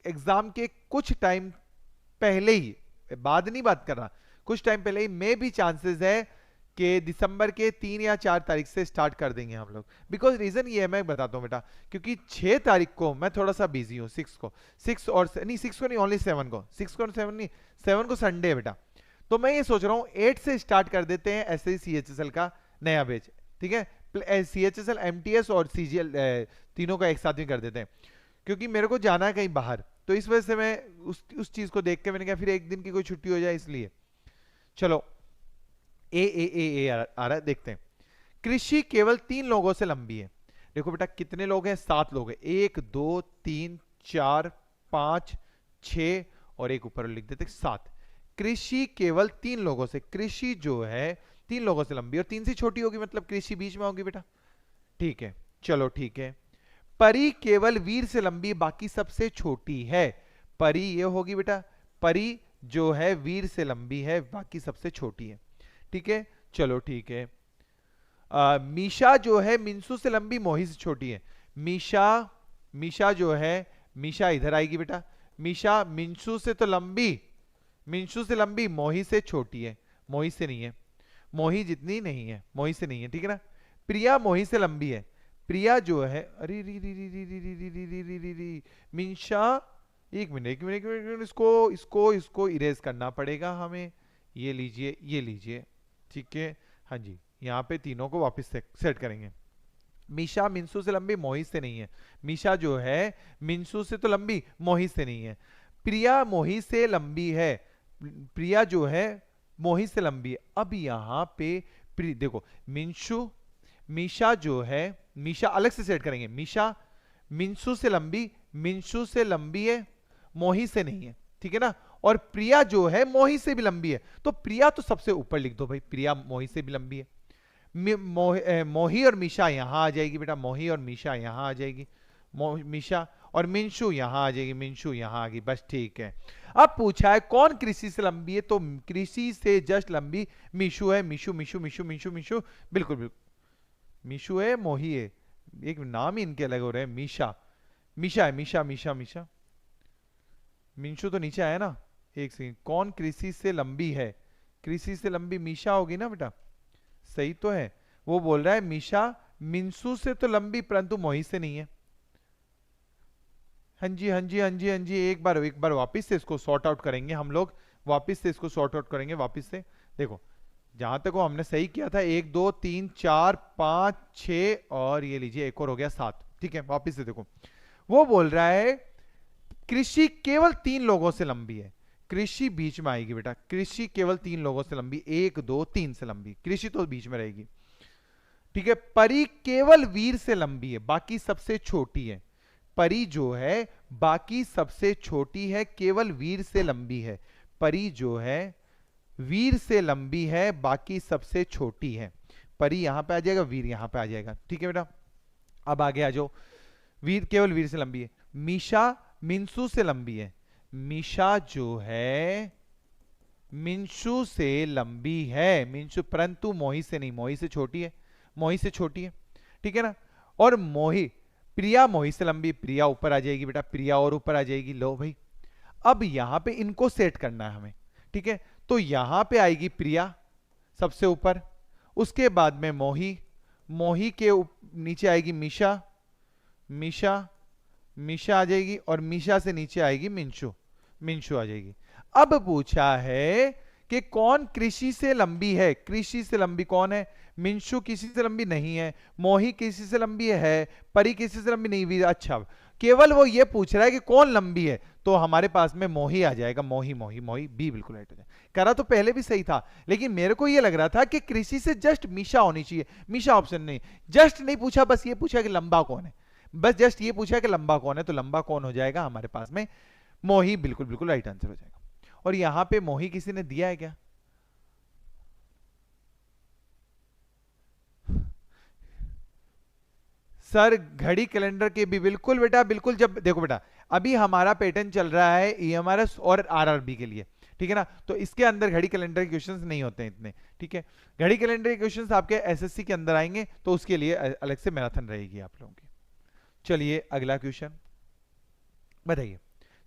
एग्जाम के कुछ टाइम पहले ही, बाद नहीं बात कर रहा, कुछ टाइम पहले ही मे भी चांसेस है कि दिसंबर के 3 या 4 तारीख से स्टार्ट कर देंगे हम लोग। बिकॉज रीजन ये है, मैं बताता हूँ बेटा, क्योंकि 6 तारीख को मैं थोड़ा सा बिजी हूँ, 6 को नहीं, ओनली 7 को, 6 को 7 नहीं, 7 को संडे है बेटा। तो मैं ये सोच रहा हूँ 8 से स्टार्ट कर देते हैं एसएससीएचएसएल का नया बैच, ठीक है। सीएचएसएल एमटीएस और सीजीएल तीनों का एक साथ ही कर देते हैं, क्योंकि मेरे को जाना है कहीं बाहर, तो इस वजह से मैं उस चीज को देख के मैंने कहा फिर एक दिन की कोई छुट्टी हो जाए, इसलिए। चलो ए आ रहा है, देखते हैं। कृषि केवल 3 लोगों से लंबी है। देखो बेटा कितने लोग हैं? 7 लोग हैं। 1 2 3 4 5 6 और एक ऊपर लिख देते 7। कृषि केवल 3 लोगों से, कृषि जो है 3 लोगों से लंबी, और 3 से छोटी होगी, मतलब कृषि बीच में होगी बेटा, ठीक है। चलो ठीक है। परी केवल वीर से लंबी, बाकी सबसे छोटी है। परी ये होगी बेटा, परी जो है वीर से लंबी है, बाकी सबसे छोटी है, ठीक है। चलो ठीक है। मीशा जो है मिंसू से लंबी, मोहित से छोटी है। मीशा जो है, मीशा इधर आएगी बेटा। मीशा मिंसू से तो लंबी, मिंसू से लंबी, मोहित से छोटी है, मोहित से नहीं है, मोहित जितनी नहीं है, मोहित से नहीं है, ठीक है ना। प्रिया मोहित से लंबी है। प्रिया जो है, अरे री री री री री री री री री री री मिंशा, एक मिनट, इसको इरेज करना पड़ेगा हमें। ये लीजिए, ठीक है। हाँ जी, यहाँ पे तीनों को वापस सेट करेंगे। मीशा मिंसू से लंबी, मोहित से नहीं है। मीशा जो है मिंसू से तो लंबी, मोहित से नहीं है। प्रिया मोहित से लंबी है, प्रिया जो है मोहित से लंबी है। अब यहाँ पे देखो मीशा जो है, मीशा अलग से सेट करेंगे। मीशा मिंसू से लंबी, मिंसू से लंबी है, मोहित से नहीं है, ठीक है ना। और प्रिया जो है मोहित से भी लंबी है, तो प्रिया तो सबसे ऊपर लिख दो भाई, प्रिया मोहित से भी लंबी है। मोही और मीशा यहां आ जाएगी बेटा, मोही और मीशा यहां आ जाएगी, मीशा और मिंशु यहां आ जाएगी, मिंशु यहां आ गई, बस ठीक है। अब पूछा है कौन कृषि से लंबी है, तो कृषि से जस्ट लंबी मीशु है। मीशु मीशु मीशु मीशु मीशु बिल्कुल बिल्कुल, मीशु है, मोही है, एक नाम ही इनके अलग हो रहे हैं। मीशा, मीशा है, मीशा मीशा मीशा, मिंशु तो नीचे आया ना। एक सेकंड, कौन कृषि से लंबी है? कृषि से लंबी मीशा होगी ना बेटा, सही तो है। वो बोल रहा है मीशा मिंसू से तो लंबी परंतु मोहित से नहीं है। हाँ जी हाँ जी हाँ जी हाँ जी, एक बार वापस से इसको सॉर्ट आउट करेंगे हम लोग, वापस से इसको सॉर्ट आउट करेंगे वापस से। देखो जहां तक वो हमने सही किया था, 1 2 3 4 5 6 और ये लीजिए एक और हो गया 7, ठीक है। वापस से देखो, वो बोल रहा है कृषि केवल 3 लोगों से लंबी है। कृषि बीच में आएगी बेटा, कृषि केवल 3 लोगों से लंबी, 1 2 3 से लंबी, कृषि तो बीच में रहेगी, ठीक है। परी केवल वीर से लंबी है, बाकी सबसे छोटी है। परी जो है बाकी सबसे छोटी है, केवल वीर से लंबी है। परी जो है वीर से लंबी है, बाकी सबसे छोटी है। परी यहां पे आ जाएगा, वीर यहां पे आ जाएगा, ठीक है बेटा। अब आगे आ जाओ, वीर केवल वीर से लंबी है। मीशा मिंसू से लंबी है। मीशा जो है मिंशु से लंबी है, मिंशु, परंतु मोही से नहीं, मोही से छोटी है, मोही से छोटी है, ठीक है ना। और मोही, प्रिया मोही से लंबी, प्रिया ऊपर आ जाएगी बेटा, प्रिया और ऊपर आ जाएगी। लो भाई, अब यहां पे इनको सेट करना है हमें, ठीक है। तो यहां पे आएगी प्रिया सबसे ऊपर, उसके बाद में मोही, मोही के नीचे आएगी मीशा, मीशा, मीशा आ जाएगी, और मीशा से नीचे आएगी मिंशु, मिंशु आ जाएगी। अब पूछा है कि कौन कृषि से लंबी है। कृषि से लंबी कौन है? मिंशु किसी से लंबी नहीं है, मोही किसी से लंबी है, परी किसी से लंबी नहीं भी। अच्छा, केवल वो ये पूछ रहा है कि कौन लंबी है, तो हमारे पास में मोही आ जाएगा, मोही मोही मोही, बी बिल्कुल राइट हो जाएगा। करा तो पहले भी सही था, लेकिन मेरे को ये लग रहा था कि कृषि से जस्ट मीशा होनी चाहिए। मीशा ऑप्शन नहीं, जस्ट नहीं पूछा, बस ये पूछा कि लंबा कौन है। बस जस्ट ये पूछा कि लंबा कौन है, तो लंबा कौन हो जाएगा हमारे पास में, मोही, बिल्कुल बिल्कुल राइट आंसर हो जाएगा। और यहां पे मोही किसी ने दिया है क्या? सर घड़ी कैलेंडर के भी बिल्कुल बेटा, बिल्कुल। जब देखो बेटा, अभी हमारा पैटर्न चल रहा है ईएमआरएस और आरआरबी के लिए, ठीक है ना, तो इसके अंदर घड़ी कैलेंडर के क्वेश्चंस नहीं होते हैं इतने, ठीक है। घड़ी कैलेंडर के क्वेश्चंस आपके एसएससी के अंदर आएंगे, तो उसके लिए अलग से मैराथन रहेगी आप लोगों की। चलिए अगला क्वेश्चन बताइए।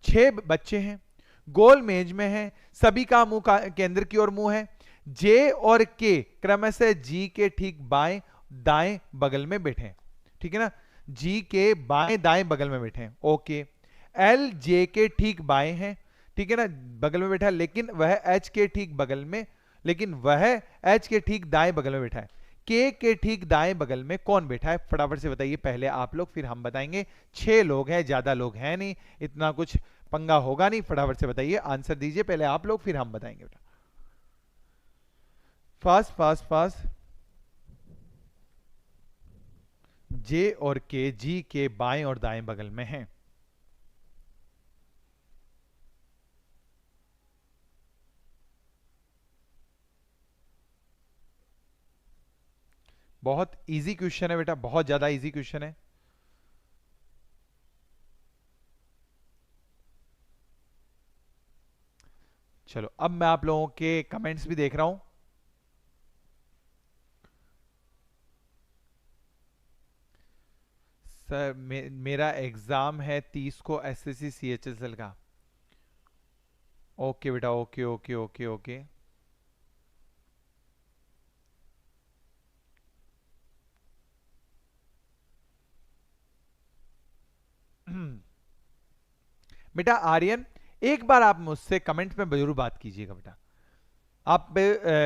6 बच्चे हैं, गोल मेज में हैं, सभी का मुंह केंद्र की ओर मुंह है। जे और के क्रमशः जी के ठीक बाएं दाएं बगल में बैठे हैं, ठीक है ना, जी के बाएं दाएं बगल में बैठे हैं, ओके। एल जे के ठीक बाएं हैं, ठीक है ना, बगल में बैठा है, लेकिन वह एच के ठीक बगल में, लेकिन वह एच के ठीक दाएं बगल में बैठा है। के ठीक दाएं बगल में कौन बैठा है, फटाफट से बताइए, पहले आप लोग फिर हम बताएंगे। 6 लोग हैं, ज्यादा लोग हैं नहीं, इतना कुछ पंगा होगा नहीं, फटाफट से बताइए, आंसर दीजिए पहले आप लोग, फिर हम बताएंगे बेटा। Fast fast fast. जे और के जी के बाएं और दाएं बगल में हैं। बहुत इजी क्वेश्चन है बेटा, बहुत ज्यादा इजी क्वेश्चन है। चलो अब मैं आप लोगों के कमेंट्स भी देख रहा हूं। सर मेरा एग्जाम है 30 को एसएससी सीएचएसएल का। ओके बेटा, ओके ओके ओके ओके। बेटा आर्यन, एक बार आप मुझसे कमेंट में जरूर बात कीजिएगा बेटा। आप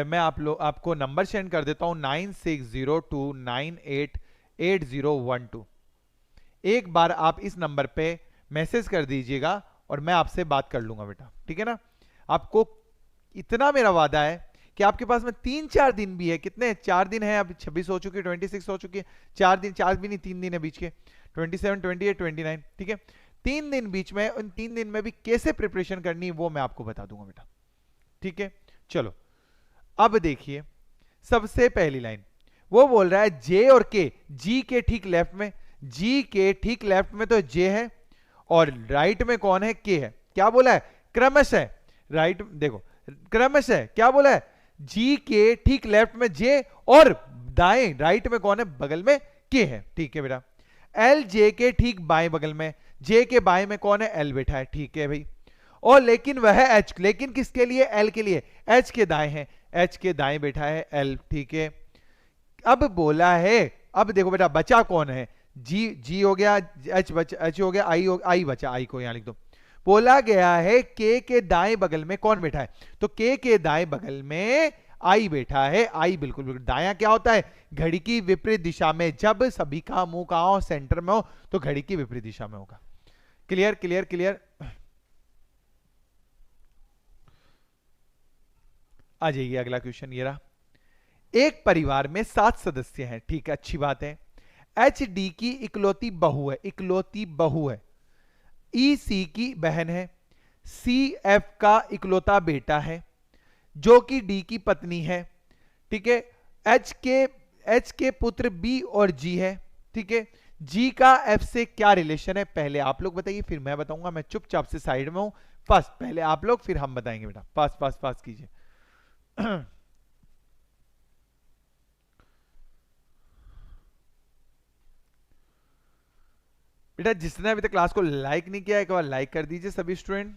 मैं आपको नंबर सेंड कर देता हूं 9602988012। एक बार आप इस नंबर पे मैसेज कर दीजिएगा और मैं आपसे बात कर लूंगा बेटा, ठीक है ना। आपको इतना मेरा वादा है कि आपके पास में 3-4 दिन भी है, कितने 4 दिन है, अब 26 हो चुकी है, 26 हो चुकी है, 4 दिन, 4 भी नहीं 3 दिन है बीच के, 27 28 29, ठीक है। 3 दिन बीच में, उन 3 दिन में भी कैसे प्रिपरेशन करनी है वो मैं आपको बता दूंगा बेटा, ठीक है। चलो अब देखिए, सबसे पहली लाइन वो बोल रहा है जे और के, जी के ठीक लेफ्ट में, जी के ठीक लेफ्ट में तो जे है, और राइट में कौन है, के है। क्या बोला है, क्रमशः, राइट देखो, क्रमशः क्या बोला है, जी के ठीक लेफ्ट में जे, और दाएं राइट में कौन है, बगल में के है, ठीक है बेटा। एल जे के ठीक बाएं बगल में, जे के बाएं में कौन है, एल बैठा है, ठीक है भाई। और लेकिन वह एच, लेकिन किसके लिए, एल के लिए, एच के दाएं है, एच के दाएं बैठा है एल, ठीक है। अब बोला है, अब देखो बेटा बचा कौन है, जी, जी हो गया, एच बचा, एच हो गया, आई बचा, आई को यहां लिख दो। बोला गया है के दाएं बगल में कौन बैठा है, तो के दाएं बगल में आई बैठा है, आई बिल्कुल बिल्कुल। दायां क्या होता है, घड़ी की विपरीत दिशा में, जब सभी का मुंह कहां हो, सेंटर में हो, तो घड़ी की विपरीत दिशा में होगा। Clear clear clear. आ जाइए अगला क्वेश्चन, ये रहा। एक परिवार में 7 सदस्य हैं, ठीक है, अच्छी बात है। एच डी की इकलौती बहू है, इकलौती बहू है। ई सी की बहन है। सी एफ का इकलौता बेटा है, जो कि डी की पत्नी है, ठीक है। एच के पुत्र बी और जी है, ठीक है। जी का एफ से क्या रिलेशन है, पहले आप लोग बताइए फिर मैं बताऊंगा, मैं चुपचाप से साइड में हूं। फर्स्ट पहले आप लोग, फिर हम बताएंगे बेटा, फास्ट फास्ट फास्ट कीजिए। बेटा जिसने अभी तक क्लास को लाइक नहीं किया, एक बार लाइक कर दीजिए सभी student.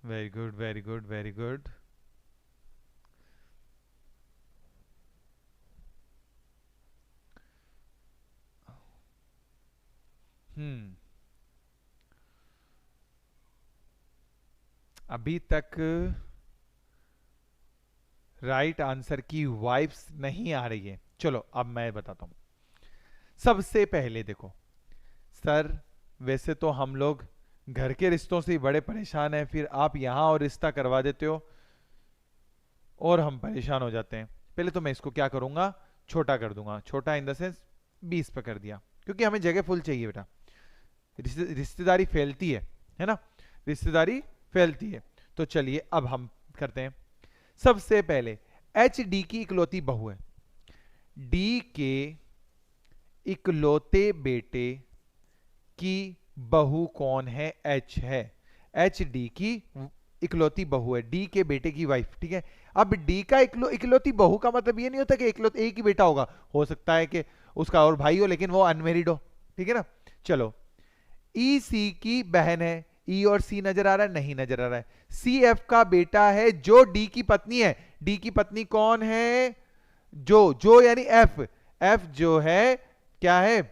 Very good very good very good. अभी तक राइट आंसर की वाइब्स नहीं आ रही है। चलो अब मैं बताता हूं। सबसे पहले देखो, सर वैसे तो हम लोग घर के रिश्तों से ही बड़े परेशान हैं, फिर आप यहाँ और रिश्ता करवा देते हो और हम परेशान हो जाते हैं। पहले तो मैं इसको क्या करूंगा, छोटा कर दूंगा, छोटा इन द सेंस 20 पे कर दिया, क्योंकि हमें जगह फुल चाहिए बेटा। रिश्तेदारी फैलती है ना, रिश्तेदारी फैलती है। तो चलिए अब हम करते हैं। सबसे पहले एच डी की इकलौती बहू है, डी के इकलौते बेटे की बहू कौन है, एच है। एच डी की इकलौती बहू है, डी के बेटे की वाइफ, ठीक है। अब डी का इकलौती बहू का मतलब ये नहीं होता कि इकलौते एक ही बेटा होगा, हो सकता है कि उसका और भाई हो लेकिन वो अनमेरिड हो, ठीक है ना। चलो, ई सी की बहन है, ई और सी नजर आ रहा है, नहीं नजर आ रहा है। सी एफ का बेटा है जो डी की पत्नी है, डी की पत्नी कौन है, जो यानी एफ, एफ जो है क्या है,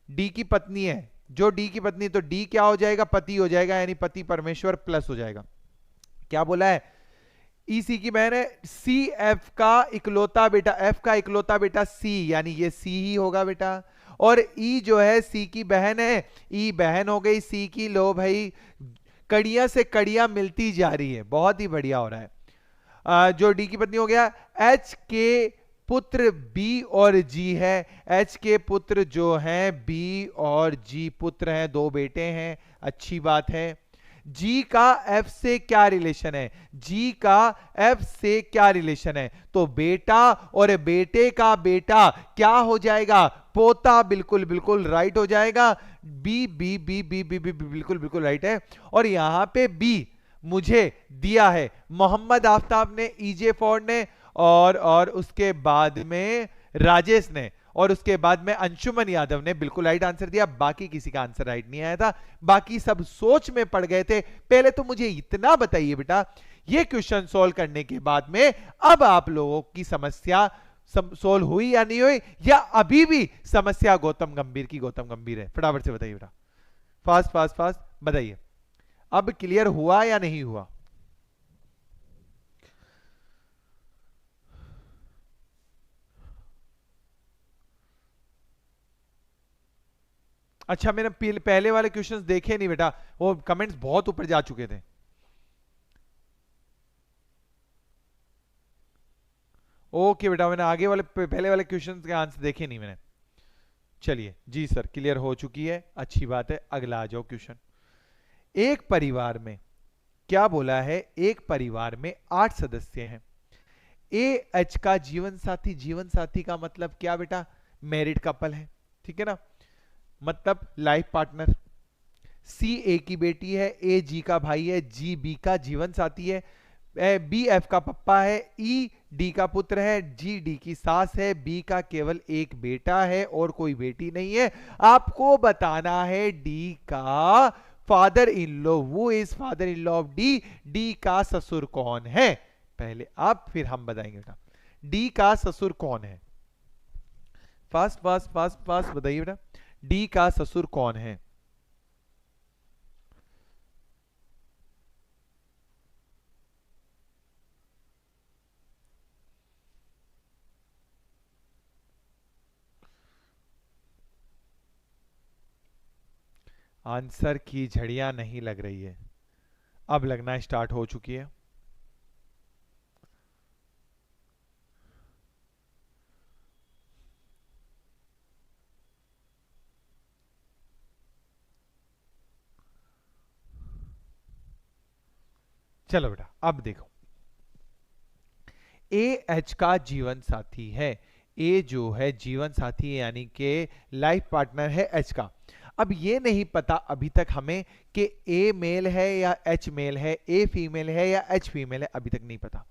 डी की पत्नी है, जो डी की पत्नी, तो डी क्या हो जाएगा, पति हो जाएगा, यानी पति परमेश्वर प्लस हो जाएगा। क्या बोला है, ई सी की बहन है, सी एफ का इकलौता बेटा, एफ का इकलौता बेटा सी, यानी ये सी ही होगा बेटा। और ई जो है सी की बहन है, ई बहन हो गई सी की। लो भाई, कड़ियां से कड़ियां मिलती जा रही है, बहुत ही बढ़िया हो रहा है। जो डी की पत्नी हो गया। एच के पुत्र बी और जी है, एच के पुत्र जो हैं बी और जी पुत्र हैं, दो बेटे हैं, अच्छी बात है। जी का एफ से क्या रिलेशन है, जी का एफ से क्या रिलेशन है, तो बेटा और बेटे का बेटा क्या हो जाएगा, पोता, बिल्कुल बिल्कुल राइट हो जाएगा। B B B B B B बिल्कुल बिल्कुल राइट है। और यहां पे बी मुझे दिया है मोहम्मद आफ्ताब ने, ईजे फॉर्ड ने, और उसके बाद में राजेश ने, और उसके बाद में अंशुमन यादव ने बिल्कुल राइट आंसर दिया। बाकी किसी का आंसर राइट नहीं आया था, बाकी सब सोच में पड़ गए थे। पहले तो मुझे इतना बताइए बेटा, ये क्वेश्चन सॉल्व करने के बाद में अब आप लोगों की समस्या सोल्व हुई या नहीं हुई, या अभी भी समस्या गौतम गंभीर की गौतम गंभीर है, फटाफट से बताइए बेटा, फास्ट फास्ट फास्ट बताइए, अब क्लियर हुआ या नहीं हुआ। अच्छा, मैंने पहले वाले क्वेश्चंस देखे नहीं बेटा, वो कमेंट्स बहुत ऊपर जा चुके थे। ओके बेटा, मैंने आगे वाले पहले वाले क्वेश्चंस के आंसर देखे नहीं मैंने। चलिए जी सर, क्लियर हो चुकी है, अच्छी बात है। अगला आ जाओ क्वेश्चन। एक परिवार में, क्या बोला है, एक परिवार में 8 सदस्य हैं। ए एच का जीवन साथी, जीवन साथी का मतलब क्या बेटा, मैरिड कपल है, ठीक है ना, मतलब लाइफ पार्टनर। सी ए की बेटी है, ए जी का भाई है, जी बी का जीवन साथी है, बी एफ का पप्पा है, ई डी का पुत्र है, जी डी की सास है, बी का केवल एक बेटा है और कोई बेटी नहीं है। आपको बताना है डी का फादर इन लॉ, वो is father in law of D, D का ससुर कौन है, पहले आप फिर हम बताएंगे बेटा, डी का ससुर कौन है, फास्ट फास्ट फास्ट फास्ट बताइए बेटा, डी का ससुर कौन है। आंसर की झड़ियां नहीं लग रही है, अब लगना स्टार्ट हो चुकी है। चलो बेटा अब देखो, ए एच का जीवन साथी है, ए जो है जीवन साथी है यानी कि लाइफ पार्टनर है एच का। अब ये नहीं पता अभी तक हमें कि ए मेल है या एच मेल है, ए फीमेल है या एच फीमेल है, अभी तक नहीं पता।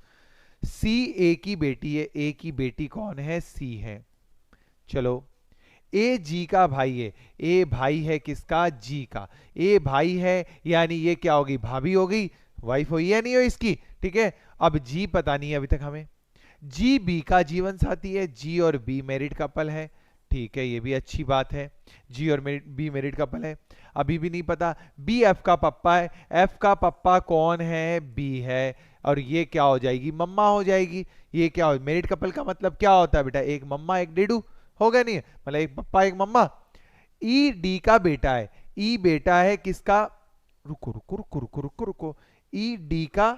सी ए की बेटी है, ए की बेटी कौन है, सी है। चलो, ए जी का भाई है, ए भाई है किसका, जी का, ए भाई है यानी ये क्या होगी, भाभी होगी, वाइफ हुई या नहीं हो इसकी, ठीक है। अब जी पता नहीं है अभी तक हमें। जी बी का जीवन साथी है, जी और बी मैरिड कपल है, ठीक है, ये भी अच्छी बात है, जी और बी मैरिड कपल है। अभी भी नहीं पता। बी एफ का पप्पा है, एफ का पप्पा कौन है, बी है, और ये क्या हो जाएगी, मम्मा हो जाएगी। ये क्या हो, मैरिड कपल का मतलब क्या होता है बेटा, एक मम्मा एक डेडू, होगा नहीं, मतलब एक पप्पा एक मम्मा। ई डी का बेटा है, ई बेटा है किसका, रुको रुको रुको रुको रुको रुको, ई डी का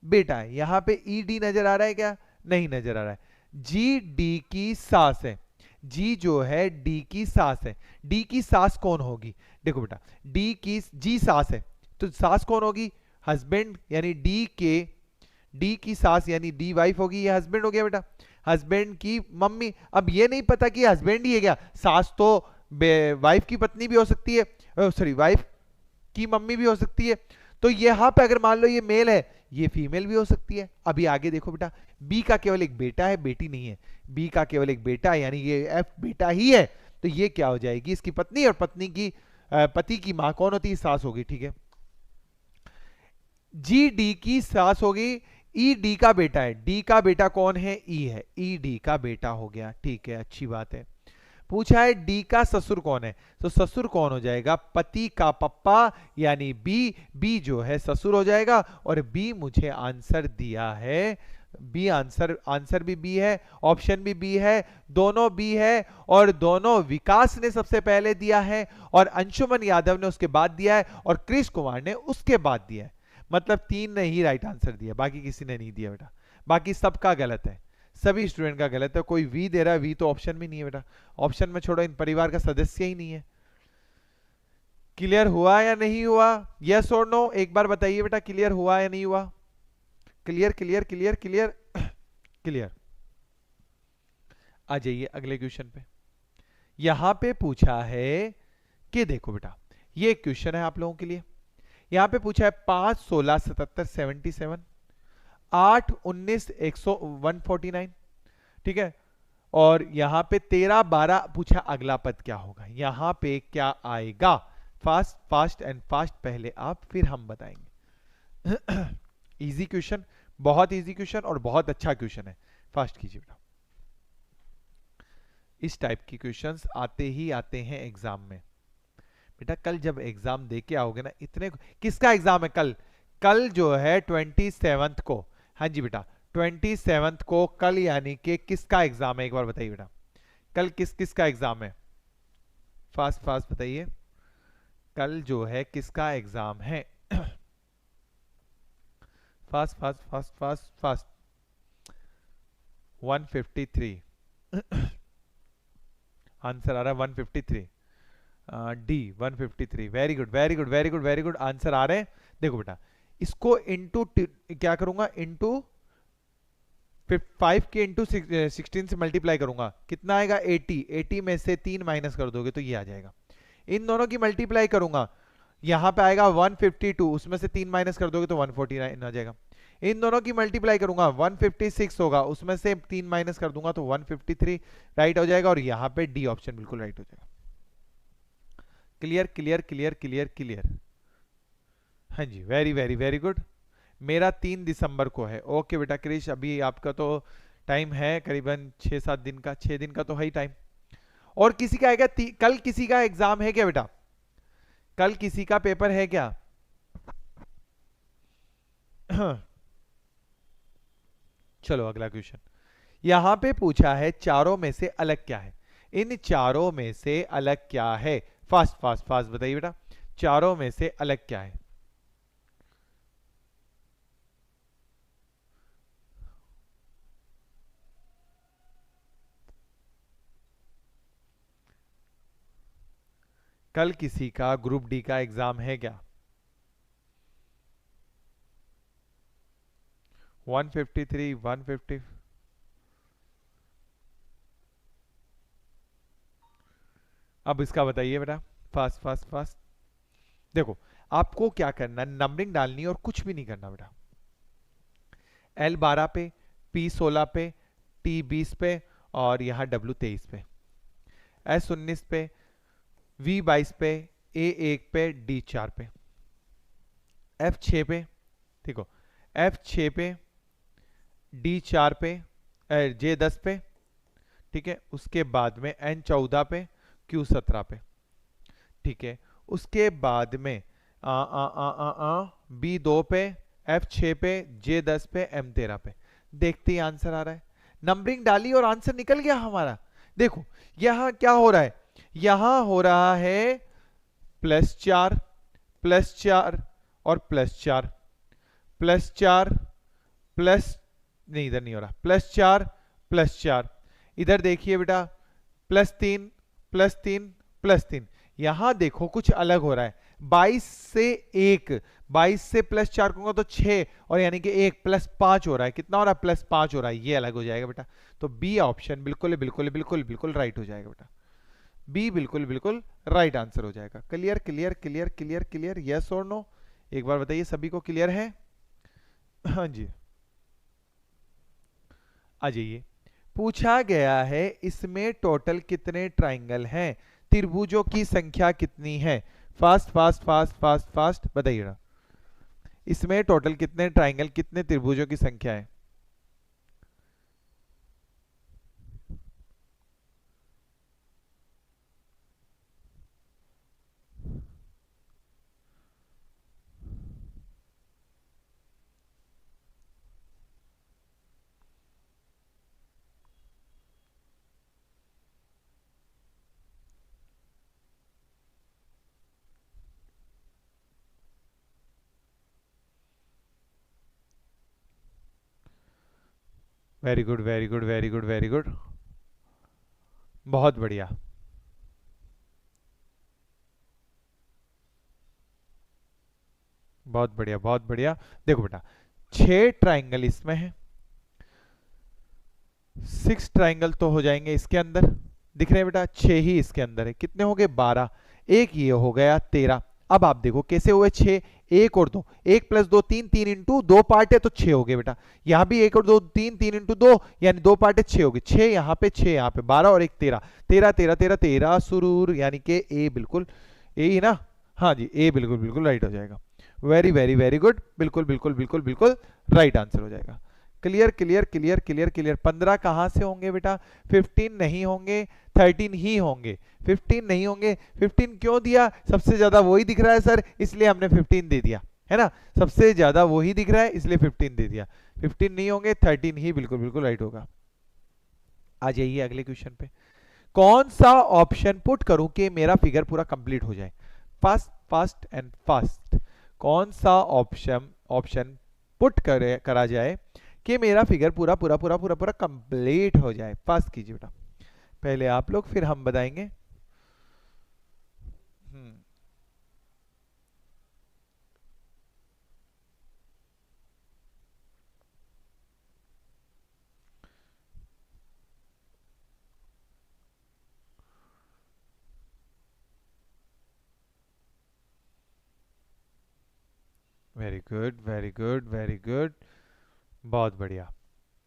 बेटा है। यहां पे ई डी नजर आ रहा है क्या, नहीं नजर आ रहा है। जी डी की सास है, जी जो है डी की सास है। डी की सास कौन होगी, देखो बेटा डी की, जी सास है तो सास कौन होगी, हस्बैंड, यानी डी की सास यानी डी वाइफ होगी, ये हस्बैंड हो गया बेटा, हस्बैंड की मम्मी। अब ये नहीं पता कि हस्बैंड ही है क्या, सास तो वाइफ की पत्नी भी हो सकती है, सॉरी वाइफ की मम्मी भी हो सकती है। तो यहां पे अगर मान लो ये मेल है, ये फीमेल भी हो सकती है। अभी आगे देखो बेटा, बी का केवल एक बेटा है, बेटी नहीं है, बी का केवल एक बेटा है, यानी ये एफ बेटा ही है, तो ये क्या हो जाएगी, इसकी पत्नी, और पत्नी की पति की मां कौन होती है, सास होगी, ठीक है। जी डी की सास होगी, ई डी का बेटा है, डी का बेटा कौन है, ई है, ई डी का बेटा हो गया, ठीक है, अच्छी बात है। पूछा है डी का ससुर कौन है, तो ससुर कौन हो जाएगा, पति का पप्पा यानी बी, बी जो है ससुर हो जाएगा। और बी मुझे आंसर दिया है, बी आंसर भी बी है, ऑप्शन भी बी है, दोनों बी है, और दोनों विकास ने सबसे पहले दिया है और अंशुमन यादव ने उसके बाद दिया है और क्रिश कुमार ने उसके बाद दिया है। मतलब 3 ने ही राइट आंसर दिया, बाकी किसी ने नहीं दिया बेटा, बाकी सबका गलत है, सभी स्टूडेंट का गलत है। कोई वी दे रहा है, वी तो ऑप्शन में नहीं है बेटा, ऑप्शन में छोड़ो, इन परिवार का सदस्य ही नहीं है। क्लियर हुआ या नहीं हुआ, यस और नो एक बार बताइए बेटा, क्लियर हुआ या नहीं हुआ, clear clear clear clear clear. आ जाइए अगले क्वेश्चन पे। यहां पे पूछा है कि देखो बेटा, ये क्वेश्चन है आप लोगों के लिए। यहां पे पूछा है 5 16 77 77, 8 19 149, ठीक है। और यहां पे 13 12 पूछा अगला पद क्या होगा, यहां पे क्या आएगा, फास्ट फास्ट एंड फास्ट, पहले आप फिर हम बताएंगे। इजी क्वेश्चन, बहुत इजी क्वेश्चन और बहुत अच्छा क्वेश्चन है, फास्ट कीजिए बेटा। इस टाइप की क्वेश्चंस आते ही आते हैं एग्जाम में बेटा। कल जब एग्जाम दे के आओगे ना, इतने, किसका एग्जाम है कल, कल जो है 27 को, हाँ जी बेटा 27 को कल, यानी कि किसका एग्जाम है, एक बार बताइए बेटा, कल किस किस का एग्जाम है, फास्ट फास्ट बताइए, कल जो है किसका एग्जाम है, fast fast fast fast fast, 153 answer आ रहा है 153, D 153, very good very good very good very good, answer आ रहे हैं। देखो बेटा इसको इंटू क्या करूंगा, इंटू 5 के इंटू 16 से मल्टीप्लाई करूंगा, कितना आएगा 80, 80 में से 3 माइनस कर दोगे तो ये आ जाएगा। इन दोनों की मल्टीप्लाई करूंगा, यहां पे आएगा 152, उसमें से 3 माइनस कर दोगे तो 149 आ जाएगा। इन दोनों की मल्टीप्लाई करूंगा 156 होगा, उसमें से 3 माइनस कर दूंगा तो 153 राइट हो जाएगा। और यहां पे डी ऑप्शन बिल्कुल राइट हो जाएगा। Clear clear clear clear clear, हाँ जी वेरी वेरी वेरी गुड। मेरा 3 दिसंबर को है, ओके बेटा क्रिश, अभी आपका तो टाइम है करीबन 6-7 दिन का, 6 दिन का तो है ही टाइम। और किसी का आएगा कल, किसी का एग्जाम है क्या बेटा, कल किसी का पेपर है क्या? चलो अगला क्वेश्चन। यहां पे पूछा है चारों में से अलग क्या है, इन चारों में से अलग क्या है, फास्ट फास्ट फास्ट बताइए बेटा, चारों में से अलग क्या है। कल किसी का ग्रुप डी का एग्जाम है क्या? 153 150, अब इसका बताइए बेटा, फास्ट फास्ट फास्ट। देखो आपको क्या करना है, नंबरिंग डालनी और कुछ भी नहीं करना बेटा। L12 पे, P16 पे, T20 पे, और यहां W23 पे, S19 पे, V22 पे, A1 पे, D4 पे, F6 पे, देखो F6 पे, D4 पे, J10 पे, ठीक है। उसके बाद में N14 पे, Q17 पे, ठीक है। उसके बाद में B2 पे, F6 पे, J10 पे, M13 पे। देखते ही आंसर आ रहा है, नंबरिंग डाली और आंसर निकल गया हमारा। देखो यहां क्या हो रहा है, यहां हो रहा है +4 +4 और +4 +4 प्लस, नहीं इधर नहीं हो रहा, +4 +4। इधर देखिए बेटा +3 +3 +3। यहां देखो कुछ अलग हो रहा है, 22 से 1, 22 से +4 कहूंगा तो 6, और यानी कि 1 +5 हो रहा है। कितना हो रहा है? +5 हो रहा है। ये अलग हो जाएगा बेटा। तो बी ऑप्शन बिल्कुल बिल्कुल बिल्कुल बिल्कुल राइट हो जाएगा बेटा। बी बिल्कुल बिल्कुल राइट आंसर हो जाएगा। Clear clear clear clear clear, yes और नो? एक बार बताइए, सभी को क्लियर है? हाँ जी, आ जाइए। पूछा गया है इसमें टोटल कितने ट्राइंगल हैं, त्रिभुजों की संख्या कितनी है? Fast fast fast fast fast बताइएगा। इसमें टोटल कितने ट्राइंगल, कितने त्रिभुजों की संख्या है? Very good very good very good very good, बहुत बढ़िया। बहुत बढ़िया बहुत बढ़िया। देखो बेटा 6 ट्राइंगल इसमें है, 6 ट्राइंगल तो हो जाएंगे इसके अंदर, दिख रहे हैं बेटा? 6 ही इसके अंदर है। कितने हो गए? 12। एक ये हो गया 13। अब आप देखो कैसे हुए 6, 1 और 2, 1 + 2 3, 3 इंटू 2 पार्ट है तो 6 हो गए बेटा। यहां भी 1 और 2 3, 3 इंटू 2 यानी 2 पार्ट है, 6 हो गए। 6 यहाँ पे, 6 यहाँ पे, 12 और 1 13, 13 13 13 13 सुरूर, यानी कि ए बिल्कुल, ए ही ना? हाँ जी, ए बिल्कुल बिल्कुल राइट हो जाएगा। वेरी वेरी वेरी गुड, बिल्कुल बिल्कुल बिल्कुल बिल्कुल राइट आंसर हो जाएगा। Clear clear clear clear clear. 15 कहां से होंगे बेटा? 15 नहीं होंगे, 13 ही होंगे। 15 नहीं होंगे, 15 क्यों दिया? सबसे ज्यादा वही दिख रहा है सर, इसलिए हमने 15 दे दिया, है ना? सबसे ज्यादा वही दिख रहा है इसलिए 15 दे दिया। 15 नहीं होंगे, 13 ही बिल्कुल बिल्कुल राइट होगा। आ जाइए अगले क्वेश्चन पे। कौन सा ऑप्शन पुट करूं कि मेरा फिगर पूरा कंप्लीट हो जाए? Fast fast and fast. कौन सा ऑप्शन ऑप्शन पुट करा जाए कि मेरा फिगर पूरा पूरा पूरा पूरा पूरा कंप्लीट हो जाए? फास्ट कीजिए बेटा, पहले आप लोग फिर हम बताएंगे। Very good very good very good, बहुत बढ़िया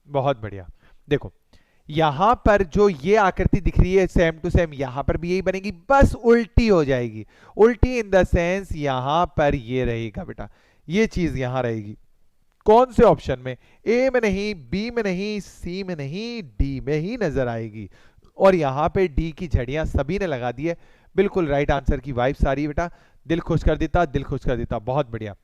बहुत बढ़िया। देखो यहां पर जो ये आकृति दिख रही है सेम टू सेम यहां पर भी यही बनेगी, बस उल्टी हो जाएगी। उल्टी इन द सेंस यहां पर ये रहेगा बेटा, ये चीज यहां रहेगी। कौन से ऑप्शन में? ए में नहीं, बी में नहीं, सी में नहीं, डी में ही नजर आएगी। और यहां पे डी की झड़ियां सभी ने लगा दी है। बिल्कुल राइट आंसर की वाइब्स आ रही है बेटा। दिल खुश कर देता, दिल खुश कर देता, बहुत बढ़िया।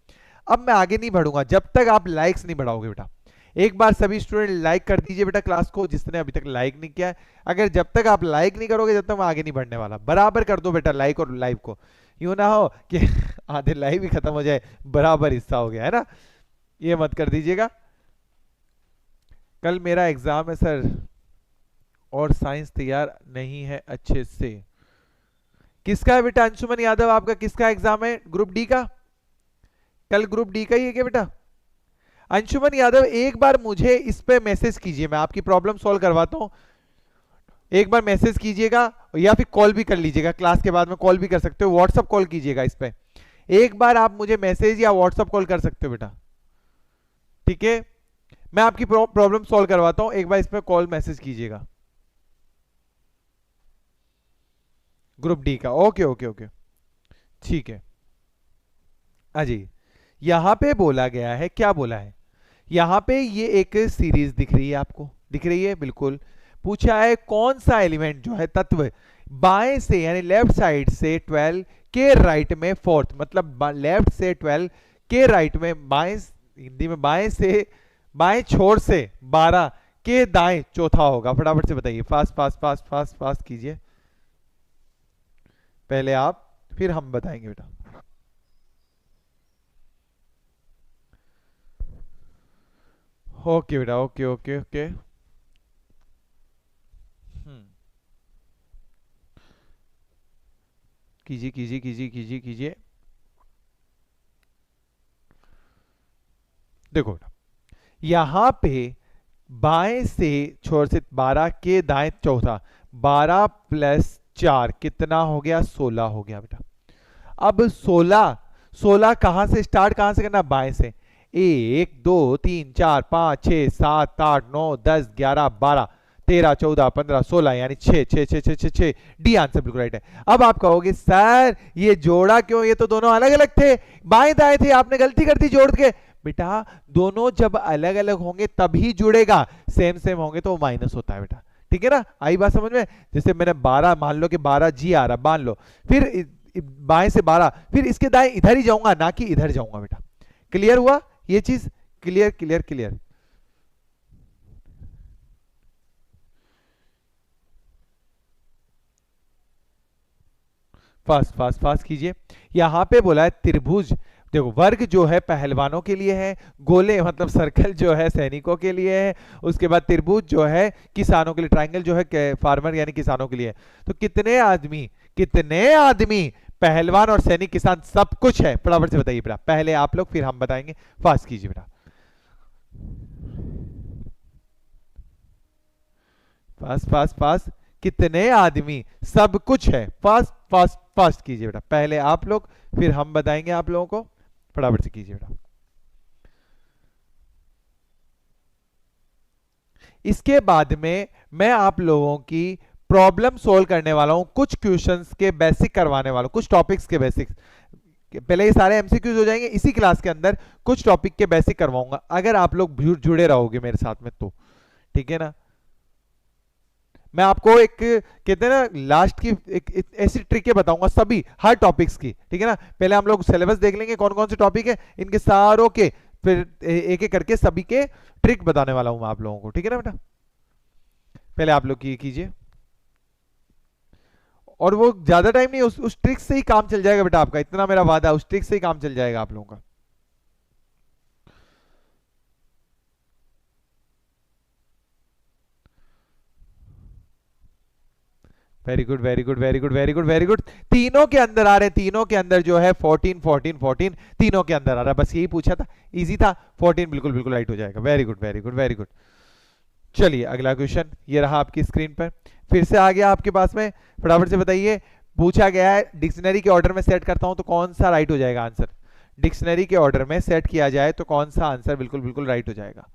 अब मैं आगे नहीं बढ़ूंगा जब तक आप लाइक्स नहीं बढ़ाओगे बेटा। एक बार सभी स्टूडेंट लाइक कर दीजिए बेटा क्लास को, जिसने अभी तक लाइक नहीं किया है। अगर जब तक आप लाइक नहीं करोगे जब तक मैं आगे नहीं बढ़ने वाला। बराबर कर दो बेटा लाइक और लाइव को, यूं ना हो कि आधे लाइव ही खत्म हो जाए, बराबर हिस्सा हो गया है ना? ये मत कर दीजिएगा। कल मेरा एग्जाम है सर और साइंस तैयार नहीं है अच्छे से। किसका है बेटा? अंशुमन यादव, आपका किसका एग्जाम है? ग्रुप डी का? कल ग्रुप डी का ही है क्या बेटा? अंशुमन यादव एक बार मुझे इस पे मैसेज कीजिए, मैं आपकी प्रॉब्लम सॉल्व करवाता हूं। एक बार मैसेज कीजिएगा या फिर कॉल भी कर लीजिएगा, क्लास के बाद में कॉल भी कर सकते हो, व्हाट्सअप कॉल कीजिएगा इस पे। एक बार आप मुझे मैसेज या व्हाट्सअप कॉल कर सकते हो बेटा, ठीक है? मैं आपकी प्रॉब्लम सॉल्व करवाता हूं, एक बार इस पे कॉल मैसेज कीजिएगा। ग्रुप डी का, ओके ओके ओके, ठीक है। अजी यहां पे बोला गया है, क्या बोला है? यहां पे ये एक सीरीज दिख रही है, आपको दिख रही है बिल्कुल। पूछा है कौन सा एलिमेंट जो है तत्व बाएं से यानी लेफ्ट साइड से 12 के राइट में फोर्थ, मतलब लेफ्ट से 12 के राइट में, बाएं हिंदी में बाएं से, बाएं छोर से 12 के दाएं चौथा होगा। फटाफट से बताइए, fast fast fast fast fast कीजिए। पहले आप फिर हम बताएंगे बेटा। ओके बेटा, ओके ओके ओके। कीजिए कीजिए कीजिए कीजिए कीजिए। देखो बेटा, यहां पे बाएं से छोर से 12 के दाएं चौथा, 12 प्लस 4 कितना हो गया? 16 हो गया बेटा। अब 16, 16 कहां से स्टार्ट, कहां से करना? बाएं से। 1 2 3 4 5 6 7 8 9 10 11 12 13 14 15 16 यानी 6 6 6 6 6 6। डी आंसर बिल्कुल राइट है। अब आप कहोगे सर ये जोड़ा क्यों, ये तो दोनों अलग अलग थे, बाएं दाएं थे, आपने गलती कर दी जोड़ के। बेटा दोनों जब अलग अलग होंगे तभी जुड़ेगा, सेम सेम होंगे तो माइनस होता है बेटा। ठीक है ना, आई बात समझ में? जैसे मैंने 12 मान लो कि 12 जी आ रहा, मान लो, फिर बाएं से 12, फिर इसके दाएं इधर ही जाऊंगा ना कि इधर जाऊंगा बेटा। क्लियर हुआ ये चीज? Clear clear clear. Fast fast fast कीजिए। यहां पे बोला है त्रिभुज, देखो वर्ग जो है पहलवानों के लिए है, गोले मतलब सर्कल जो है सैनिकों के लिए है, उसके बाद त्रिभुज जो है किसानों के लिए, ट्रायंगल जो है फार्मर यानी किसानों के लिए है। तो कितने आदमी, कितने आदमी, पहलवान और सैनिक किसान सब कुछ है, फटाफट से बताइए बेटा। पहले आप लोग फिर हम बताएंगे, फास्ट कीजिए बेटा, फास्ट फास्ट फास्ट। कितने आदमी, सब कुछ है, फास्ट फास्ट फास्ट कीजिए बेटा। पहले आप लोग फिर हम बताएंगे आप लोगों को, फटाफट से कीजिए बेटा। इसके बाद में मैं आप लोगों की प्रॉब्लम सोल्व करने वाला हूं, कुछ क्वेश्चंस के बेसिक करवाने वाला हूं, कुछ टॉपिक्स के बेसिक। पहले ये सारे एमसीक्यूज हो जाएंगे, इसी क्लास के अंदर कुछ टॉपिक के बेसिक करवाऊंगा, अगर आप लोग जुड़े रहोगे मेरे साथ में तो। ठीक है ना, मैं आपको एक कहते हैं ना लास्ट की एक ऐसी ट्रिकें बताऊंगा सभी हर टॉपिक्स की। ठीक है ना, पहले हम लोग सिलेबस देख लेंगे कौन कौन से टॉपिक है, इनके सारों के फिर एक एक करके सभी के ट्रिक बताने वाला हूं मैं आप लोगों को। ठीक है ना बेटा, पहले आप लोग कीजिए, और वो ज्यादा टाइम नहीं, उस ट्रिक से ही काम चल जाएगा बेटा आपका, इतना मेरा वादा, उस ट्रिक से ही काम चल जाएगा आप लोगों का। Very good very good very good very good very good. तीनों के अंदर आ रहे हैं, तीनों के अंदर जो है 14 14 14 तीनों के अंदर आ रहा है, बस यही पूछा था, इजी था। 14 बिल्कुल बिल्कुल राइट हो जाएगा। Very good very good very good. चलिए अगला क्वेश्चन ये रहा आपकी स्क्रीन पर, फिर से आ गया आपके पास में, फटाफट से बताइए। पूछा गया है डिक्शनरी के ऑर्डर में सेट करता हूं तो कौन सा राइट हो जाएगा आंसर? डिक्शनरी के ऑर्डर में सेट किया जाए तो कौन सा आंसर बिल्कुल बिल्कुल राइट हो जाएगा?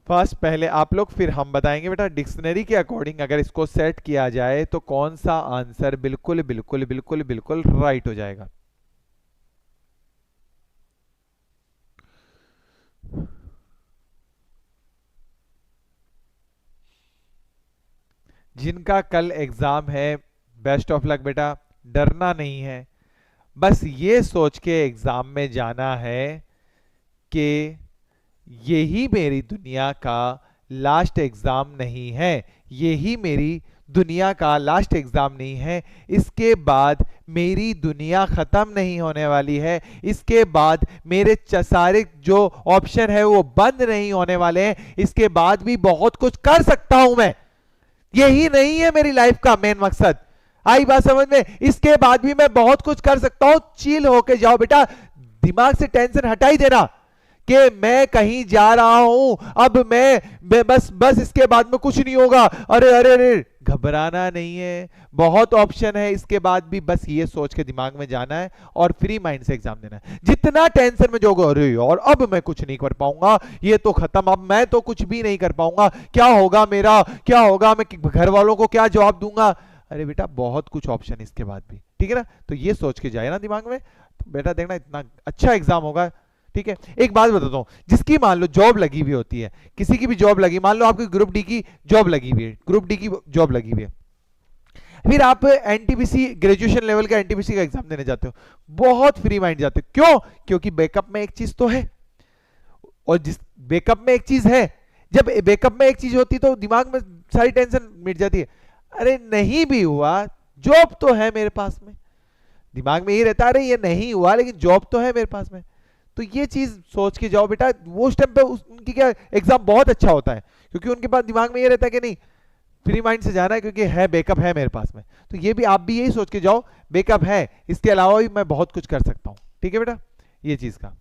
फर्स्ट पहले आप लोग फिर हम बताएंगे बेटा, डिक्शनरी के अकॉर्डिंग अगर इसको सेट किया जाए तो कौन सा आंसर बिल्कुल बिल्कुल बिल्कुल बिल्कुल राइट हो जाएगा? जिनका कल एग्जाम है बेस्ट ऑफ लक बेटा, डरना नहीं है, बस ये सोच के एग्जाम में जाना है कि यही मेरी दुनिया का लास्ट एग्जाम नहीं है, यही मेरी दुनिया का लास्ट एग्जाम नहीं है, इसके बाद मेरी दुनिया खत्म नहीं होने वाली है, इसके बाद मेरे सारे जो ऑप्शन है वो बंद नहीं होने वाले हैं, इसके बाद भी बहुत कुछ कर सकता हूं मैं, यही नहीं है मेरी लाइफ का मेन मकसद। आई बात समझ में? इसके बाद भी मैं बहुत कुछ कर सकता हूं, चिल होके जाओ बेटा, दिमाग से टेंशन हटा ही देना कि मैं कहीं जा रहा हूं, अब मैं बस बस इसके बाद में कुछ नहीं होगा, अरे अरे अरे घबराना नहीं है, बहुत ऑप्शन है, इसके बाद भी बस ये सोच के दिमाग में जाना है और फ्री माइंड से एग्जाम देना है। जितना टेंशन में जाओगे, अरे यार अब मैं कुछ नहीं कर पाऊंगा, ये तो खत्म, अब मैं तो कुछ भी नहीं कर पाऊंगा, क्या होगा मेरा, क्या होगा, मैं घर वालों को क्या जवाब दूंगा, अरे बेटा बहुत कुछ ऑप्शन इसके बाद भी। ठीक है ना, तो ये सोच के जाए ना दिमाग में, तो बेटा देखना इतना अच्छा एग्जाम होगा। ठीक है, एक बात बताता हूं, जिसकी मान लो जॉब लगी हुई होती है, किसी की भी जॉब लगी, मान लो आपकी ग्रुप डी की जॉब लगी हुई है, ग्रुप डी की जॉब लगी हुई है, फिर आप एनटीपीसी ग्रेजुएशन लेवल का एनटीपीसी का एग्जाम देने जाते हो, बहुत फ्री माइंड जाते हो, क्यों? क्योंकि बैकअप में एक चीज तो है, और जिस बैकअप में एक चीज है, जब बैकअप में एक चीज होती तो दिमाग में सारी टेंशन मिट जाती है। अरे नहीं भी हुआ जॉब तो है मेरे पास में, दिमाग में ये रहता है अरे ये नहीं हुआ लेकिन जॉब तो है मेरे पास में। तो ये चीज सोच के जाओ बेटा, वो उस टाइम पे उनकी क्या एग्जाम बहुत अच्छा होता है, क्योंकि उनके पास दिमाग में ये रहता है कि नहीं फ्री माइंड से जाना है, क्योंकि है बैकअप है मेरे पास में। तो ये भी आप भी यही सोच के जाओ, बैकअप है, इसके अलावा भी मैं बहुत कुछ कर सकता हूं। ठीक है बेटा, ये चीज का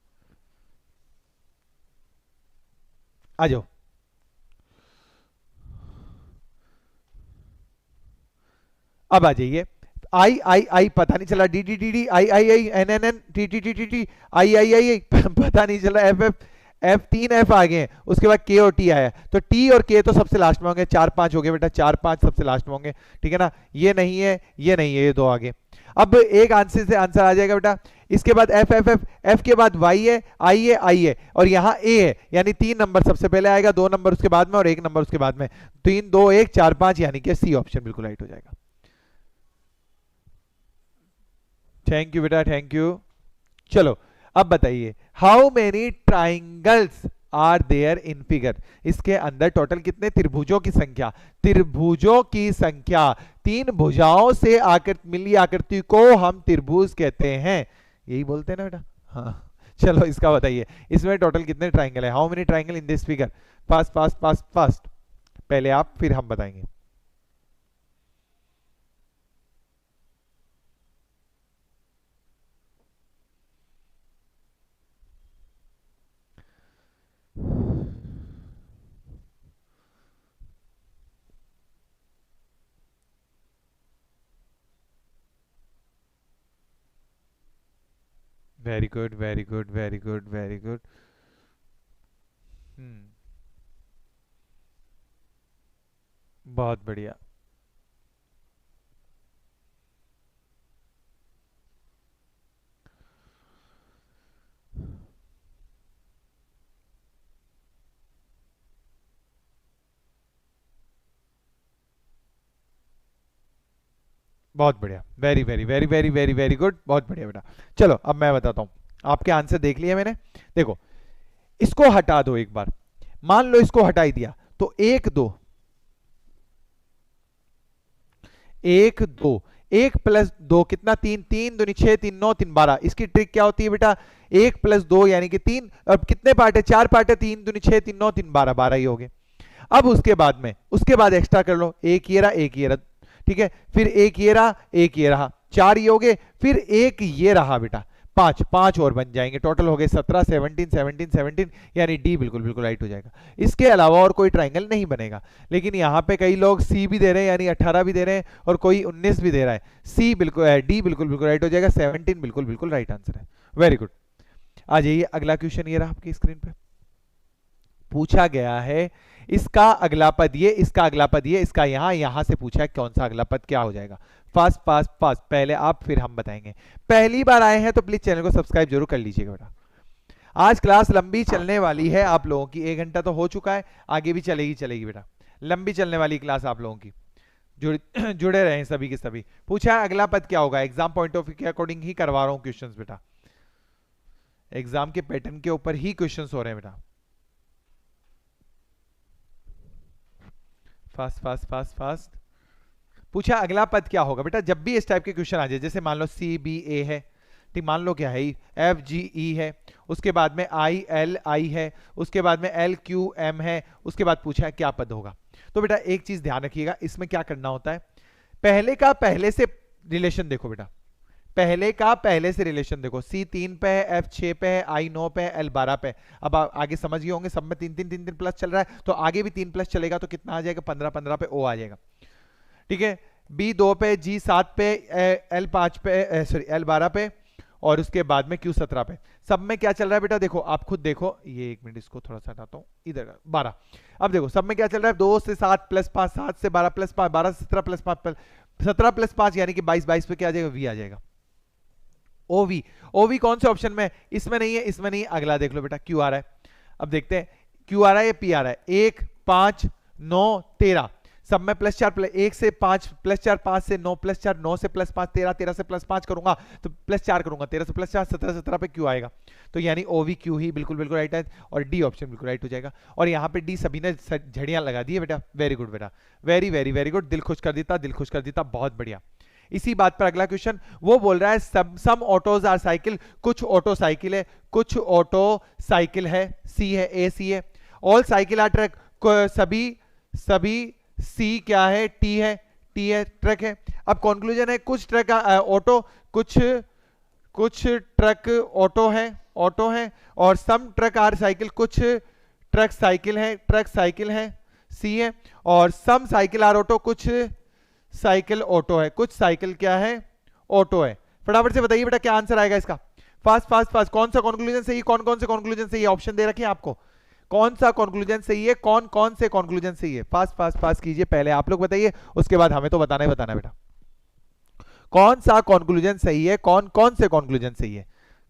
आ जाओ। अब आ जाइए, आई आई आई पता नहीं चला, D D D D I I I N N N T T T T T I I I I पता नहीं चला, एफ एफ एफ, 3 एफ आ गए हैं, उसके बाद के और टी आया, तो टी और के तो सबसे लास्ट में होंगे, 4 5 हो गए बेटा, 4 5 सबसे लास्ट में होंगे। ठीक है ना, ये नहीं है ये नहीं है, ये दो आगे। अब एक आंसर से आंसर आ जाएगा बेटा, इसके बाद एफ एफ एफ एफ के बाद वाई है, आई है, आई है, और यहाँ ए है, यानी 3 नंबर सबसे पहले आएगा, 2 नंबर उसके बाद में और 1 नंबर उसके बाद में, 3 2 1 4 5, यानी कि सी ऑप्शन बिल्कुल राइट हो जाएगा। थैंक यू बेटा, थैंक यू। चलो अब बताइए, how many triangles are there in figure, इसके अंदर टोटल कितने त्रिभुजों की संख्या, त्रिभुजों की संख्या, 3 भुजाओं से मिली आकृति को हम त्रिभुज कहते हैं, यही बोलते हैं ना बेटा। हाँ चलो इसका बताइए, इसमें टोटल कितने ट्राइंगल है, how many triangle in this figure, fast fast fast fast, पहले आप फिर हम बताएंगे। Very good very good very good very good. हम्म, बहुत बढ़िया। बहुत बढ़िया, very very very very very very good, बहुत बढ़िया बेटा। चलो अब मैं बताता हूं, आपके आंसर देख लिए मैंने। देखो इसको हटा दो एक बार, मान लो इसको हटा ही दिया, तो 1 2 1 2, 1 प्लस 2 कितना, 3 3 दूनी 6 3 9 3 12, इसकी ट्रिक क्या होती है बेटा, 1 प्लस 2 यानी कि 3, अब कितने पार्ट है, 4 पार्ट है, 3 दूनी 6 3 9 3 12, 12 ही हो गए। अब उसके बाद में, उसके बाद एक्स्ट्रा कर लो, एक ये रहा एक ये रहा, ठीक है, फिर एक ये रहा एक ये रहा, 4 ये हो गए, फिर एक ये रहा बेटा, 5 5 और बन जाएंगे, टोटल हो गए 17 17 17 17, यानी डी बिल्कुल बिल्कुल राइट हो जाएगा। इसके अलावा और कोई ट्राइंगल नहीं बनेगा। लेकिन यहाँ पे कई लोग सी भी दे रहे हैं, यानी 18 भी दे रहे हैं, और कोई 19 भी दे रहा है, सी बिल्कुल डी बिल्कुल बिल्कुल राइट हो जाएगा, 17 बिल्कुल बिल्कुल राइट आंसर है। Very good. आ जाइए, अगला क्वेश्चन ये रहा आपकी स्क्रीन पे, पूछा गया है इसका अगला पद ये, इसका अगला पद ये, इसका यहां से पूछा है कौन सा अगला पद क्या हो जाएगा। फास्ट फास्ट फास्ट, पहले आप फिर हम बताएंगे। पहली बार आए हैं तो प्लीज चैनल को सब्सक्राइब जरूर कर लीजिएगा बेटा। आज क्लास लंबी चलने वाली है आप लोगों की, 1 घंटा तो हो चुका है, आगे भी चलेगी चलेगी बेटा, लंबी चलने वाली क्लास आप लोगों की, जुड़े रहे सभी के सभी। पूछा है अगला पद क्या होगा, एग्जाम पॉइंट ऑफ व्यू के अकॉर्डिंग ही करवा रहा हूं क्वेश्चंस बेटा, एग्जाम के पैटर्न के ऊपर ही क्वेश्चंस हो रहे हैं बेटा। फास्ट फास्ट फास्ट फास्ट, पूछा अगला पद क्या होगा बेटा। जब भी इस टाइप के क्वेश्चन आ जाए, जैसे मान लो सी बी ए है, ठीक, मान लो क्या है, एफ जी ई है, उसके बाद में आई एल आई है, उसके बाद में एल क्यू एम है, उसके बाद पूछा है क्या पद होगा। तो बेटा एक चीज ध्यान रखिएगा, इसमें क्या करना होता है, पहले का पहले से रिलेशन देखो बेटा, पहले का पहले से रिलेशन देखो, सी 3 पे है, एफ 6 पे है, आई 9 पे है, एल 12 पे है। अब आगे समझ गए होंगे, सब में 3 3 3 3 प्लस चल रहा है, तो आगे भी 3 प्लस चलेगा, तो कितना आ जाएगा, 15 15 पे ओ आ जाएगा। ठीक है, बी 2 पे, जी 7 पे, एल 5 पे, सॉरी एल 12 पे, और उसके बाद में क्यू 17 पे। सब में क्या चल रहा है बेटा, देखो आप खुद देखो, ये 1 मिनट इसको थोड़ा सा हटाता हूं, इधर 12। अब देखो सब में क्या चल रहा है, 2 से 7 प्लस 5, 7 से 12 प्लस 5, 12 से 17 प्लस 5, 17 प्लस 5 यानी कि 22, 22 पे क्या आ जाएगा, वी आ जाएगा। ओवी, ओवी कौन से ऑप्शन में, इसमें नहीं है, इसमें नहीं, अगला देख लो बेटा, क्यू आ रहा है। अब देखते हैं क्यू आ रहा है या पी आ रहा है, 1 5 9 13, सब में प्लस 4 प्लस 1 से 5 प्लस 4, 5 से 9 प्लस 4, 9 से प्लस 5 13, 13 से प्लस 5 करूंगा तो प्लस 4 करूंगा, 13 से प्लस 4 17, 17 पे क्यू आएगा। तो यानी ओवी क्यू ही बिल्कुल बिल्कुल राइट है, और डी ऑप्शन बिल्कुल राइट हो जाएगा। और यहाँ पे डी सभी ने झड़ियां लगा दी है बेटा, वेरी गुड बेटा, वेरी वेरी वेरी गुड, दिल खुश कर देता, दिल खुश कर देता, बहुत बढ़िया। इसी बात पर अगला क्वेश्चन वो बोल रहा है सम ऑटोज आर साइकिल, कुछ ऑटो साइकिल है, कुछ ऑटो साइकिल है, सी है, ए सी है। ऑल साइकिल आर ट्रक, सभी सभी सी क्या है, टी है, टी है, ट्रक है। अब कंक्लूजन है कुछ ट्रक ऑटो, कुछ ट्रक ऑटो है, और सम ट्रक आर साइकिल, कुछ ट्रक साइकिल है, सी है। और सम साइकिल आर ऑटो, कुछ साइकिल ऑटो है, कुछ साइकिल क्या है, ऑटो है। फटाफट से बताइए बेटा क्या आंसर आएगा इसका, फास्ट फास्ट फास्ट। कौन सा कंक्लूजन सही है, कौन से कंक्लूजन सही है, ऑप्शन दे रखे हैं आपको, कौन सा कंक्लूजन सही है, कौन से कंक्लूजन सही है, फास्ट फास्ट फास्ट कीजिए। पहले आप लोग बताइए, उसके बाद हमें तो बताना ही बताना बेटा, कौन सा कंक्लूजन सही है, कौन से कंक्लूजन सही है,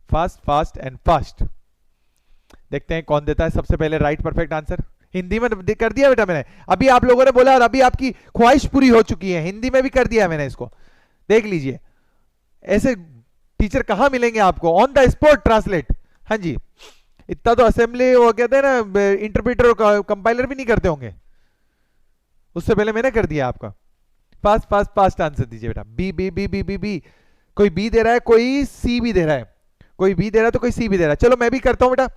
फास्ट फास्ट एंड फास्ट। देखते हैं कौन देता है सबसे पहले राइट परफेक्ट आंसर। हिंदी में कर दिया बेटा मैंने, अभी आप लोगों ने बोला और अभी आपकी ख्वाहिश पूरी हो चुकी है, हिंदी में भी कर दिया मैंने इसको, देख लीजिए। ऐसे टीचर कहां मिलेंगे आपको, ऑन द स्पॉट ट्रांसलेट। हाँ जी, इतना तो असेंबली वो कहते हैं ना, इंटरप्रेटर और कंपाइलर भी नहीं करते होंगे, उससे पहले मैंने कर दिया आपका। फास्ट फास्ट फास्ट आंसर दीजिए बेटा। B B B B B B, कोई बी दे रहा है, कोई सी भी दे रहा है, कोई बी दे रहा है तो कोई सी भी दे रहा है। चलो मैं भी करता हूं बेटा।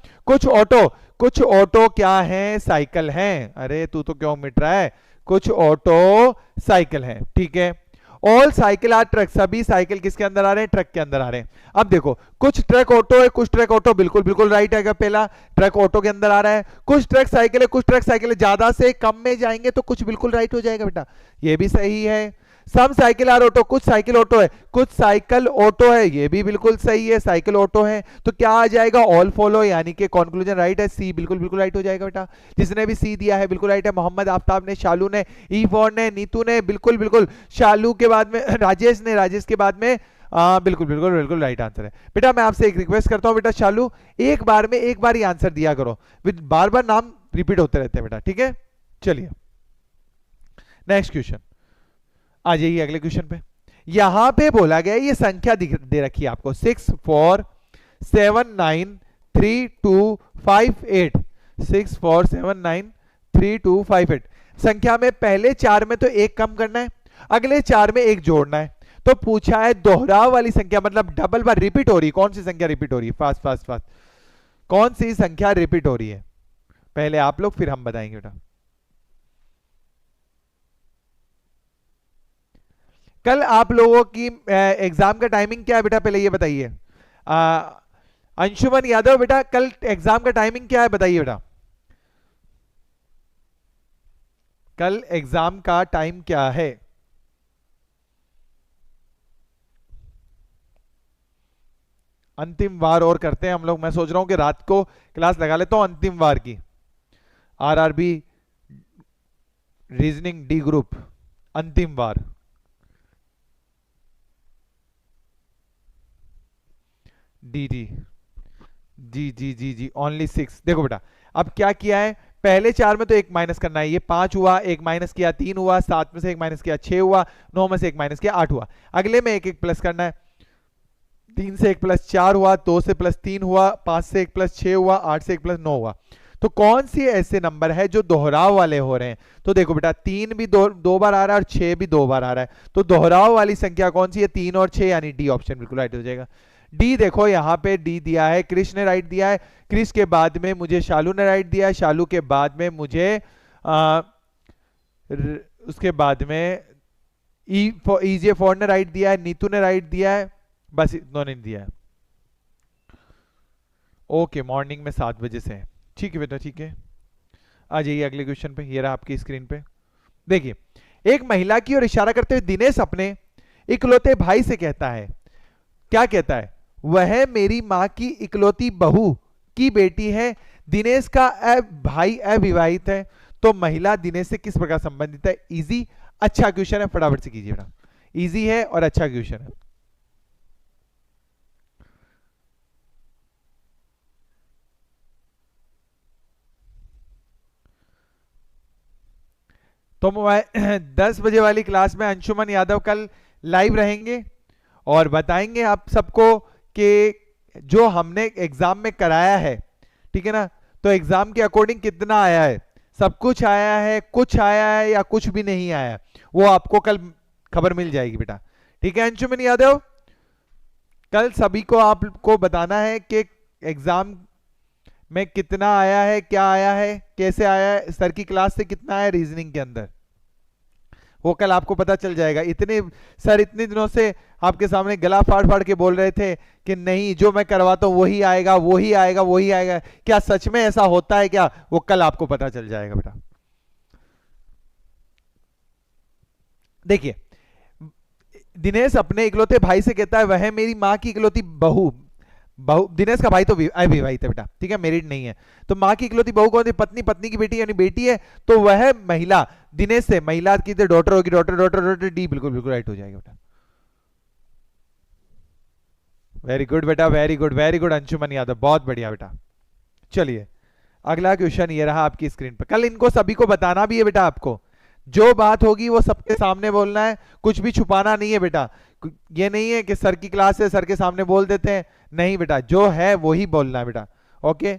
कुछ ऑटो क्या है, साइकिल हैं। अरे तू तो क्यों मिट रहा है, कुछ ऑटो साइकिल है, ठीक है। ऑल साइकिल आर ट्रक, सभी साइकिल किसके अंदर आ रहे हैं, ट्रक के अंदर आ रहे हैं। अब देखो कुछ ट्रक ऑटो है, कुछ ट्रक ऑटो, बिल्कुल बिल्कुल राइट है, पहला ट्रक ऑटो के अंदर आ रहा है। कुछ ट्रक साइकिल है, कुछ ट्रक साइकिल है, ज्यादा से कम में जाएंगे तो कुछ बिल्कुल राइट हो जाएगा बेटा, ये भी सही है। सम साइकिल आर ऑटो, कुछ साइकिल ऑटो है, कुछ साइकिल ऑटो है, ये भी बिल्कुल सही है, साइकिल ऑटो है। तो क्या आ जाएगा, ऑल फॉलो, यानी कि कंक्लूजन राइट है, सी बिल्कुल बिल्कुल राइट हो जाएगा बेटा। जिसने भी सी दिया है बिल्कुल राइट है, मोहम्मद आफ्ताब ने, शालू ने, ईफॉन ने, नीतू ने, बिल्कुल बिल्कुल। शालू के बाद में राजेश ने, राजेश के बाद में बिल्कुल बिल्कुल बिल्कुल राइट आंसर है बेटा। मैं आपसे एक रिक्वेस्ट करता हूं बेटा, शालू एक बार ही आंसर दिया करो, बार बार नाम रिपीट होते रहते हैं बेटा, ठीक है। चलिए नेक्स्ट क्वेश्चन, आ जाइए अगले क्वेश्चन पे। यहां पे बोला गया, ये संख्या दे रखी है आपको 6 4 7 9 3 2 5 8, 6 4 7 9 3 2 5 8। संख्या में पहले 4 में तो एक कम करना है, अगले 4 में एक जोड़ना है। तो पूछा है दोहराव वाली संख्या, मतलब डबल बार रिपीट हो रही, कौन सी संख्या रिपीट हो रही है, फास्ट फास्ट फास्ट, कौन सी संख्या रिपीट हो रही है, पहले आप लोग फिर हम बताएंगे बेटा। कल आप लोगों की एग्जाम का टाइमिंग क्या है बेटा, पहले ये बताइए। अंशुमन यादव बेटा, कल एग्जाम का टाइमिंग क्या है बताइए बेटा, कल एग्जाम का टाइम क्या है। अंतिम वार और करते हैं हम लोग, मैं सोच रहा हूं कि रात को क्लास लगा लेता हूं अंतिम वार की, आरआरबी रीजनिंग डी ग्रुप अंतिम वार। डी डी जी जी जी जी ओनली 6। देखो बेटा अब क्या किया है, पहले 4 में तो एक माइनस करना है, ये 5 हुआ, एक माइनस किया 3 हुआ, 7 में से एक माइनस किया 6 हुआ, 9 में से एक माइनस किया 8 हुआ। अगले में एक एक प्लस करना है, 3 से 1 प्लस 4 हुआ, 2 से प्लस 3 हुआ, 5 से 1 प्लस 6 हुआ, 8 से 1 प्लस 9 हुआ। तो कौन सी ऐसे नंबर है जो दोहराव वाले हो रहे हैं, तो देखो बेटा 3 भी दो बार आ रहा है और 6 भी 2 बार आ रहा है, तो दोहराव वाली संख्या कौन सी है, 3 और 6, यानी डी ऑप्शन बिल्कुल राइट हो जाएगा। डी देखो यहाँ पे डी दिया है, क्रिश ने राइट दिया है, क्रिश के बाद में मुझे शालू ने राइट दिया है, शालू के बाद में मुझे उसके बाद में ईजे फॉर ने राइट दिया है, नीतू ने राइट दिया है, बस इन्होंने दिया है। ओके मॉर्निंग में 7 बजे से, ठीक है बेटा ठीक है। आ जाइए अगले क्वेश्चन पे, ये रहा आपकी स्क्रीन पे। देखिए एक महिला की ओर इशारा करते हुए दिनेश अपने इकलौते भाई से कहता है, क्या कहता है, वह मेरी मां की इकलौती बहू की बेटी है। दिनेश का भाई अविवाहित है, तो महिला दिनेश से किस प्रकार संबंधित है। इजी अच्छा क्वेश्चन है, फटाफट से कीजिए बेटा, इजी है और अच्छा क्वेश्चन है। तो 10 बजे वाली क्लास में अंशुमन यादव कल लाइव रहेंगे और बताएंगे आप सबको कि जो हमने एग्जाम में कराया है, ठीक है ना, तो एग्जाम के अकॉर्डिंग कितना आया है, सब कुछ आया है, कुछ आया है या कुछ भी नहीं आया, वो आपको कल खबर मिल जाएगी बेटा, ठीक है अंशुमन यादव, कल सभी को आपको बताना है कि एग्जाम में कितना आया है, क्या आया है, कैसे आया है, सर की क्लास से कितना आया रीजनिंग के अंदर, वो कल आपको पता चल जाएगा। इतने सर इतने दिनों से आपके सामने गला फाड़ फाड़ के बोल रहे थे कि नहीं जो मैं करवाता हूं वही आएगा वही आएगा वही आएगा, क्या सच में ऐसा होता है क्या, वो कल आपको पता चल जाएगा बेटा। देखिए दिनेश अपने इकलौते भाई से कहता है वह मेरी माँ की इकलौती बहू, बहू दिनेश का भाई तो अविवाहित है बेटा, ठीक है, मैरिड नहीं है, तो माँ की इकलौती बहू कौन थी, पत्नी, पत्नी की बेटी यानी बेटी है, तो वह महिला, दिनेश से महिला की तो डॉटर होगी, डॉटर डॉटर डॉटर, डी बिल्कुल बिल्कुल राइट हो जाएगा बेटा। वेरी गुड बेटा, वेरी गुड अंशुमन यादव, बहुत बढ़िया बेटा। चलिए अगला क्वेश्चन ये रहा आपकी स्क्रीन पर, कल इनको सभी को बताना भी है बेटा, आपको जो बात होगी वो सबके सामने बोलना है, कुछ भी छुपाना नहीं है बेटा, ये नहीं है कि सर की क्लास है सर के सामने बोल देते हैं, नहीं बेटा जो है वो ही बोलना है बेटा। ओके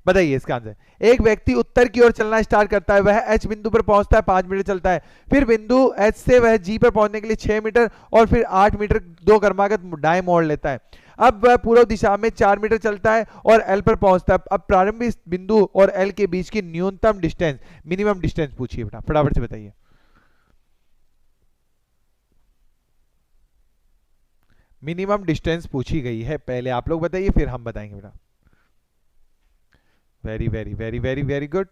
बताइए इसका आंसर। एक व्यक्ति उत्तर की ओर चलना स्टार्ट करता है, वह एच बिंदु पर पहुंचता है, 5 मीटर चलता है, फिर बिंदु एच से वह जी पर पहुंचने के लिए 6 मीटर और फिर 8 मीटर दो क्रमागत दाएं मोड़ लेता है। अब वह पूर्व दिशा में 4 मीटर चलता है और एल पर पहुंचता है। अब प्रारंभिक बिंदु और एल के बीच की न्यूनतम डिस्टेंस, मिनिमम डिस्टेंस पूछिए बेटा, फटाफट से बताइए। मिनिमम डिस्टेंस पूछी गई है, पहले आप लोग बताइए फिर हम बताएंगे बेटा। Very very very very very good.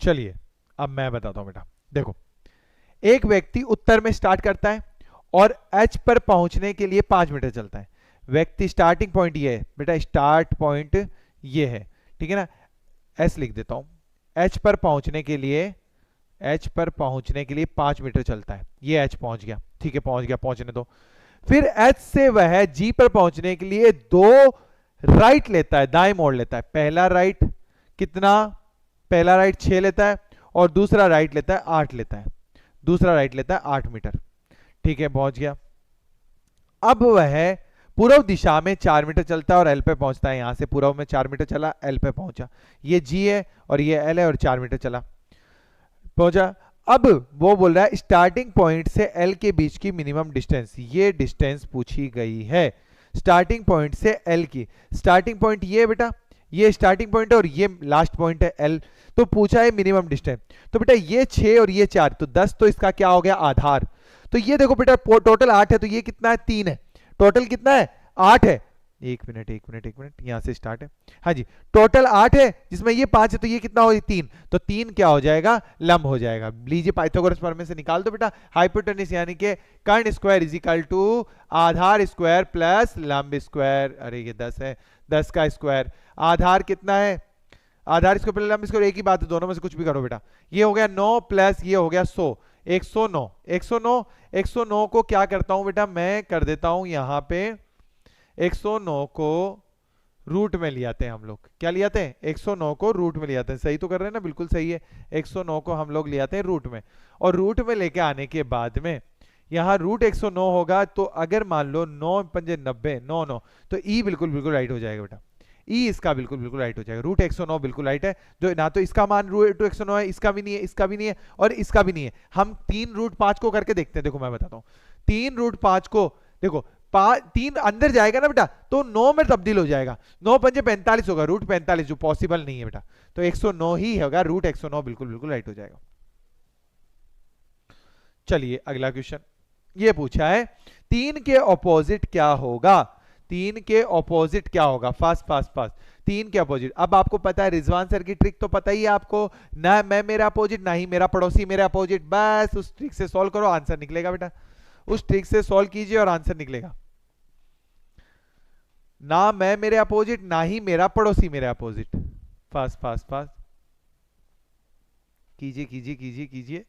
चलिए अब मैं बताता हूं बेटा, देखो एक व्यक्ति उत्तर में स्टार्ट करता है और एच पर पहुंचने के लिए 5 मीटर चलता है। व्यक्ति स्टार्टिंग पॉइंट ये है बेटा, स्टार्ट पॉइंट ये है, ठीक है ना, एस लिख देता हूं, एच पर पहुंचने के लिए, एच पर पहुंचने के लिए 5 मीटर चलता है, ये एच पहुंच गया, ठीक है पहुंच गया, पहुंचने दो। फिर एच से वह जी पर पहुंचने के लिए 2 राइट लेता है, दाएं मोड़ लेता है, पहला राइट कितना, पहला राइट 6 लेता है और दूसरा राइट लेता है 8 लेता है, दूसरा राइट लेता है 8 मीटर, ठीक है पहुंच गया। अब वह पूर्व दिशा में 4 मीटर चलता है और एल पे पहुंचता है, यहां से पूर्व में 4 मीटर चला, एल पे पहुंचा, ये जी है और ये एल है और 4 मीटर चला पहुंचा। अब वो बोल रहा है स्टार्टिंग पॉइंट से एल के बीच की मिनिमम डिस्टेंस, ये डिस्टेंस पूछी गई है, स्टार्टिंग पॉइंट से एल की, स्टार्टिंग पॉइंट ये बेटा, ये स्टार्टिंग पॉइंट है और ये लास्ट पॉइंट है एल, तो पूछा है मिनिमम डिस्टेंस। तो बेटा ये 6 और ये 4 तो 10, तो इसका क्या हो गया आधार। तो ये देखो बेटा टोटल 8 है, तो ये कितना है 3 है, टोटल कितना है 8 है, एक मिनट एक मिनट एक मिनट, यहां से स्टार्ट है, हाँ जी टोटल 8 है जिसमें ये 5 है, तो ये कितना हो 3, तो 3 क्या हो जाएगा लंब हो जाएगा। लीजिए पाइथागोरस प्रमेय से निकाल दो बेटा, हाइपोटेनस यानी कि कर्ण स्क्वायर इज इक्वल टू आधार स्क्वायर प्लस लंब स्क्वायर, अरे ये 10 है, 10 का स्क्वायर, आधार कितना है, आधार स्क्वायर प्लस लंब स्क्वायर एक ही बात है, दोनों में से कुछ भी करो बेटा, ये हो गया 9 प्लस ये हो गया 100, 109, 109, 109 को क्या करता हूं बेटा मैं कर देता हूं यहां पे 109 को रूट में ले आते हैं हम लोग, क्या ले आते हैं 109 को रूट में ले आते हैं, सही तो कर रहे हैं ना, बिल्कुल सही है, 109 को हम लोग ले आते हैं रूट में, और रूट में लेके आने के बाद में यहाँ रूट 109 होगा, तो अगर मान लो 9 पंजे 90, 9 9, तो ई बिल्कुल बिल्कुल राइट हो जाएगा बेटा, ई इसका बिल्कुल बिल्कुल राइट हो जाएगा, रूट 109 बिल्कुल राइट है, जो ना तो इसका मान रूट 109 है, इसका भी नहीं है, इसका भी नहीं है और इसका भी नहीं है। हम 3 रूट 5 को करके देखते हैं, देखो मैं बताता हूँ, 3 रूट 5 को देखो 3 अंदर जाएगा ना बेटा तो 9 में तब्दील हो जाएगा, 9 पंजे 45 होगा, रूट 45 जो पॉसिबल नहीं है बेटा, तो 109 ही होगा, रूट 109 बिल्कुल बिल्कुल राइट हो जाएगा। चलिए अगला क्वेश्चन ये पूछा है 3 के ऑपोजिट क्या होगा, 3 के ऑपोजिट क्या होगा, फास्ट फास्ट फास्ट, 3 के ऑपोजिट। अब आपको पता है रिजवान सर की ट्रिक तो पता ही है आपको, ना मैं मेरा अपोजिट ना ही मेरा पड़ोसी मेरा अपोजिट, बस उस ट्रिक से सॉल्व करो आंसर निकलेगा बेटा, उस ट्रिक से सॉल्व कीजिए और आंसर निकलेगा। ना मैं मेरे अपोजिट ना ही मेरा पड़ोसी मेरे अपोजिट, फास्ट फास्ट फास्ट कीजिए कीजिए कीजिए कीजिए,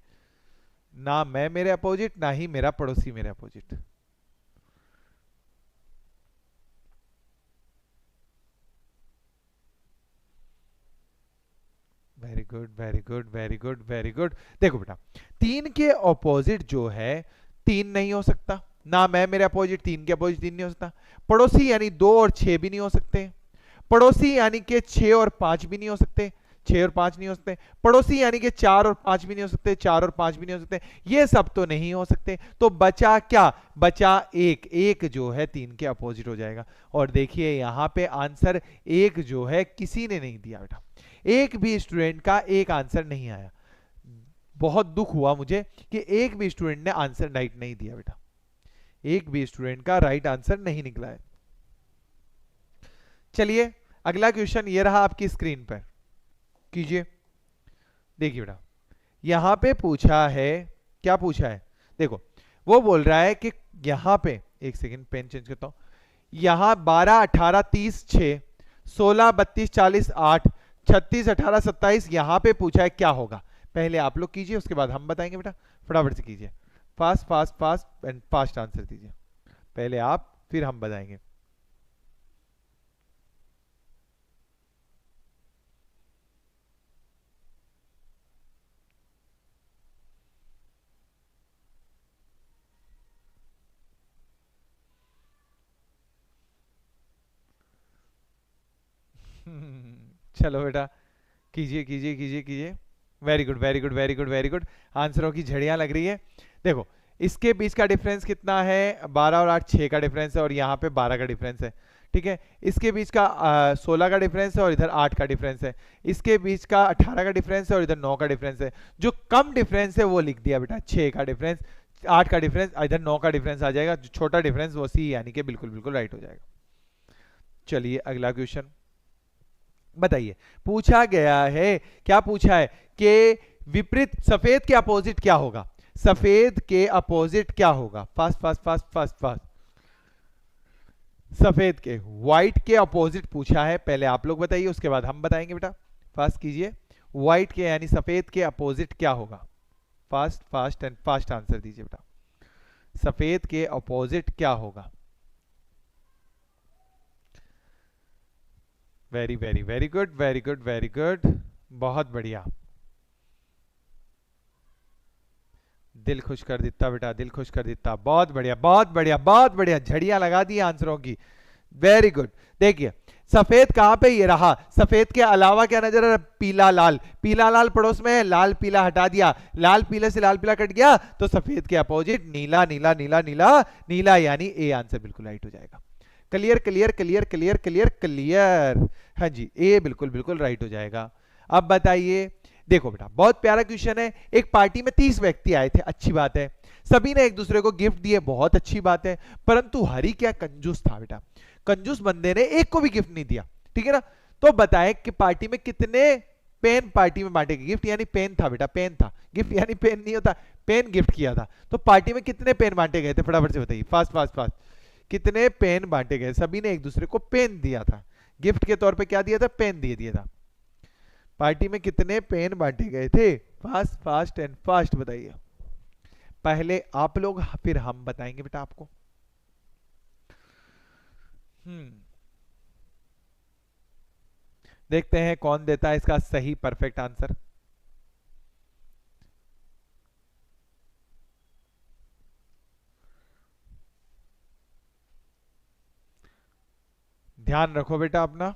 ना मैं मेरे अपोजिट ना ही मेरा पड़ोसी मेरे opposite, very good very good very good very good. देखो बेटा, 3 के ऑपोजिट जो है 3 नहीं हो सकता ना, मैं मेरे अपोजिट 3 के अपोजिट 3 नहीं हो सकता। पड़ोसी यानी 2 और 6 भी नहीं हो सकते। पड़ोसी यानी कि 6 और 5 भी नहीं हो सकते, 6 और 5 नहीं हो सकते। पड़ोसी यानी कि 4 और 5 भी नहीं हो सकते, 4 और 5 भी नहीं हो सकते। ये सब तो नहीं हो सकते, तो बचा क्या? बचा एक। एक जो है 3 के अपोजिट हो जाएगा। और देखिए यहां पे आंसर एक जो है किसी ने नहीं दिया बेटा, एक भी स्टूडेंट का एक आंसर नहीं आया। बहुत दुख हुआ मुझे कि एक भी स्टूडेंट ने आंसर राइट नहीं दिया बेटा, एक भी स्टूडेंट का राइट आंसर नहीं निकला है। चलिए अगला क्वेश्चन ये रहा आपकी स्क्रीन पर, कीजिए। देखिए बेटा, यहां पे पूछा है, क्या पूछा है? देखो वो बोल रहा है कि यहां पे, एक सेकंड पेन चेंज करता हूं, यहां 12 18 30 6 16 32 40 8 36 18 27 यहां पे पूछा है क्या होगा। पहले आप लोग कीजिए, उसके बाद हम बताएंगे बेटा, फटाफट से कीजिए, fast fast fast and fast answer दीजिए। पहले आप, फिर हम बताएंगे। चलो बेटा, कीजिए कीजिए कीजिए कीजिए। Very good very good very good very good. आंसरों की झड़ियां लग रही है। देखो इसके बीच का डिफरेंस कितना है? 12 और 8 6 का डिफरेंस है, और यहाँ पे 12 का डिफरेंस है। ठीक है, इसके बीच का 16 का डिफरेंस है, और इधर 8 का डिफरेंस है। इसके बीच का 18 का डिफरेंस है, और इधर 9 का डिफरेंस है। जो कम डिफरेंस है वो लिख दिया बेटा, 6 का डिफरेंस, 8 का डिफरेंस, इधर 9 का डिफरेंस आ जाएगा। जो छोटा डिफरेंस वो सी, यानी कि बिल्कुल बिल्कुल राइट हो जाएगा। चलिए अगला क्वेश्चन बताइए। पूछा गया है, क्या पूछा है कि विपरीत सफेद के अपोजिट क्या होगा? सफेद के अपोजिट क्या होगा? Fast fast fast fast fast. सफेद के, व्हाइट के अपोजिट पूछा है। पहले आप लोग बताइए, उसके बाद हम बताएंगे बेटा। फास्ट कीजिए। व्हाइट के यानी सफेद के अपोजिट क्या होगा? Fast fast and fast answer दीजिए बेटा। सफेद के अपोजिट क्या होगा? Very very very good very good very good, बहुत बढ़िया। दिल खुश कर देता बेटा, दिल खुश कर देता। बहुत बढ़िया बहुत बढ़िया बहुत बढ़िया, झड़ियां लगा दी आंसरों की। Very good. देखिए सफेद कहां पे? ये रहा। सफेद के अलावा क्या नजर आ रहा? पीला लाल। पीला लाल पड़ोस में है, लाल पीला हटा दिया, लाल पीले से लाल पीला कट गया, तो सफेद के अपोजिट नीला नीला नीला नीला नीला, यानी ए आंसर बिल्कुल राइट हो जाएगा। Clear clear clear clear clear clear. हाँ जी, ए बिल्कुल बिल्कुल राइट हो जाएगा। अब बताइए, देखो बेटा बहुत प्यारा क्वेश्चन है। एक पार्टी में 30 व्यक्ति आए थे, अच्छी बात है। सभी ने एक दूसरे को गिफ्ट दिए, बहुत अच्छी बात है। परंतु हरी क्या कंजूस था बेटा, कंजूस बंदे ने एक को भी गिफ्ट नहीं दिया। ठीक है ना? तो बताएं कि पार्टी में कितने पेन पार्टी में बांटे गए? गिफ्ट यानी पेन था बेटा, पेन था। गिफ्ट यानी पेन नहीं होता, पेन गिफ्ट किया था। तो पार्टी में कितने पेन बांटे गए थे? फटाफट से बताइए, फास्ट फास्ट फास्ट। कितने पेन बांटे गए? सभी ने एक दूसरे को पेन दिया था, गिफ्ट के तौर पे क्या दिया था? पेन दे दिया था। पार्टी में कितने पेन बांटे गए थे? फास्ट फास्ट एंड फास्ट बताइए। पहले आप लोग, फिर हम बताएंगे बेटा आपको। देखते हैं कौन देता है इसका सही परफेक्ट आंसर। ध्यान रखो बेटा अपना,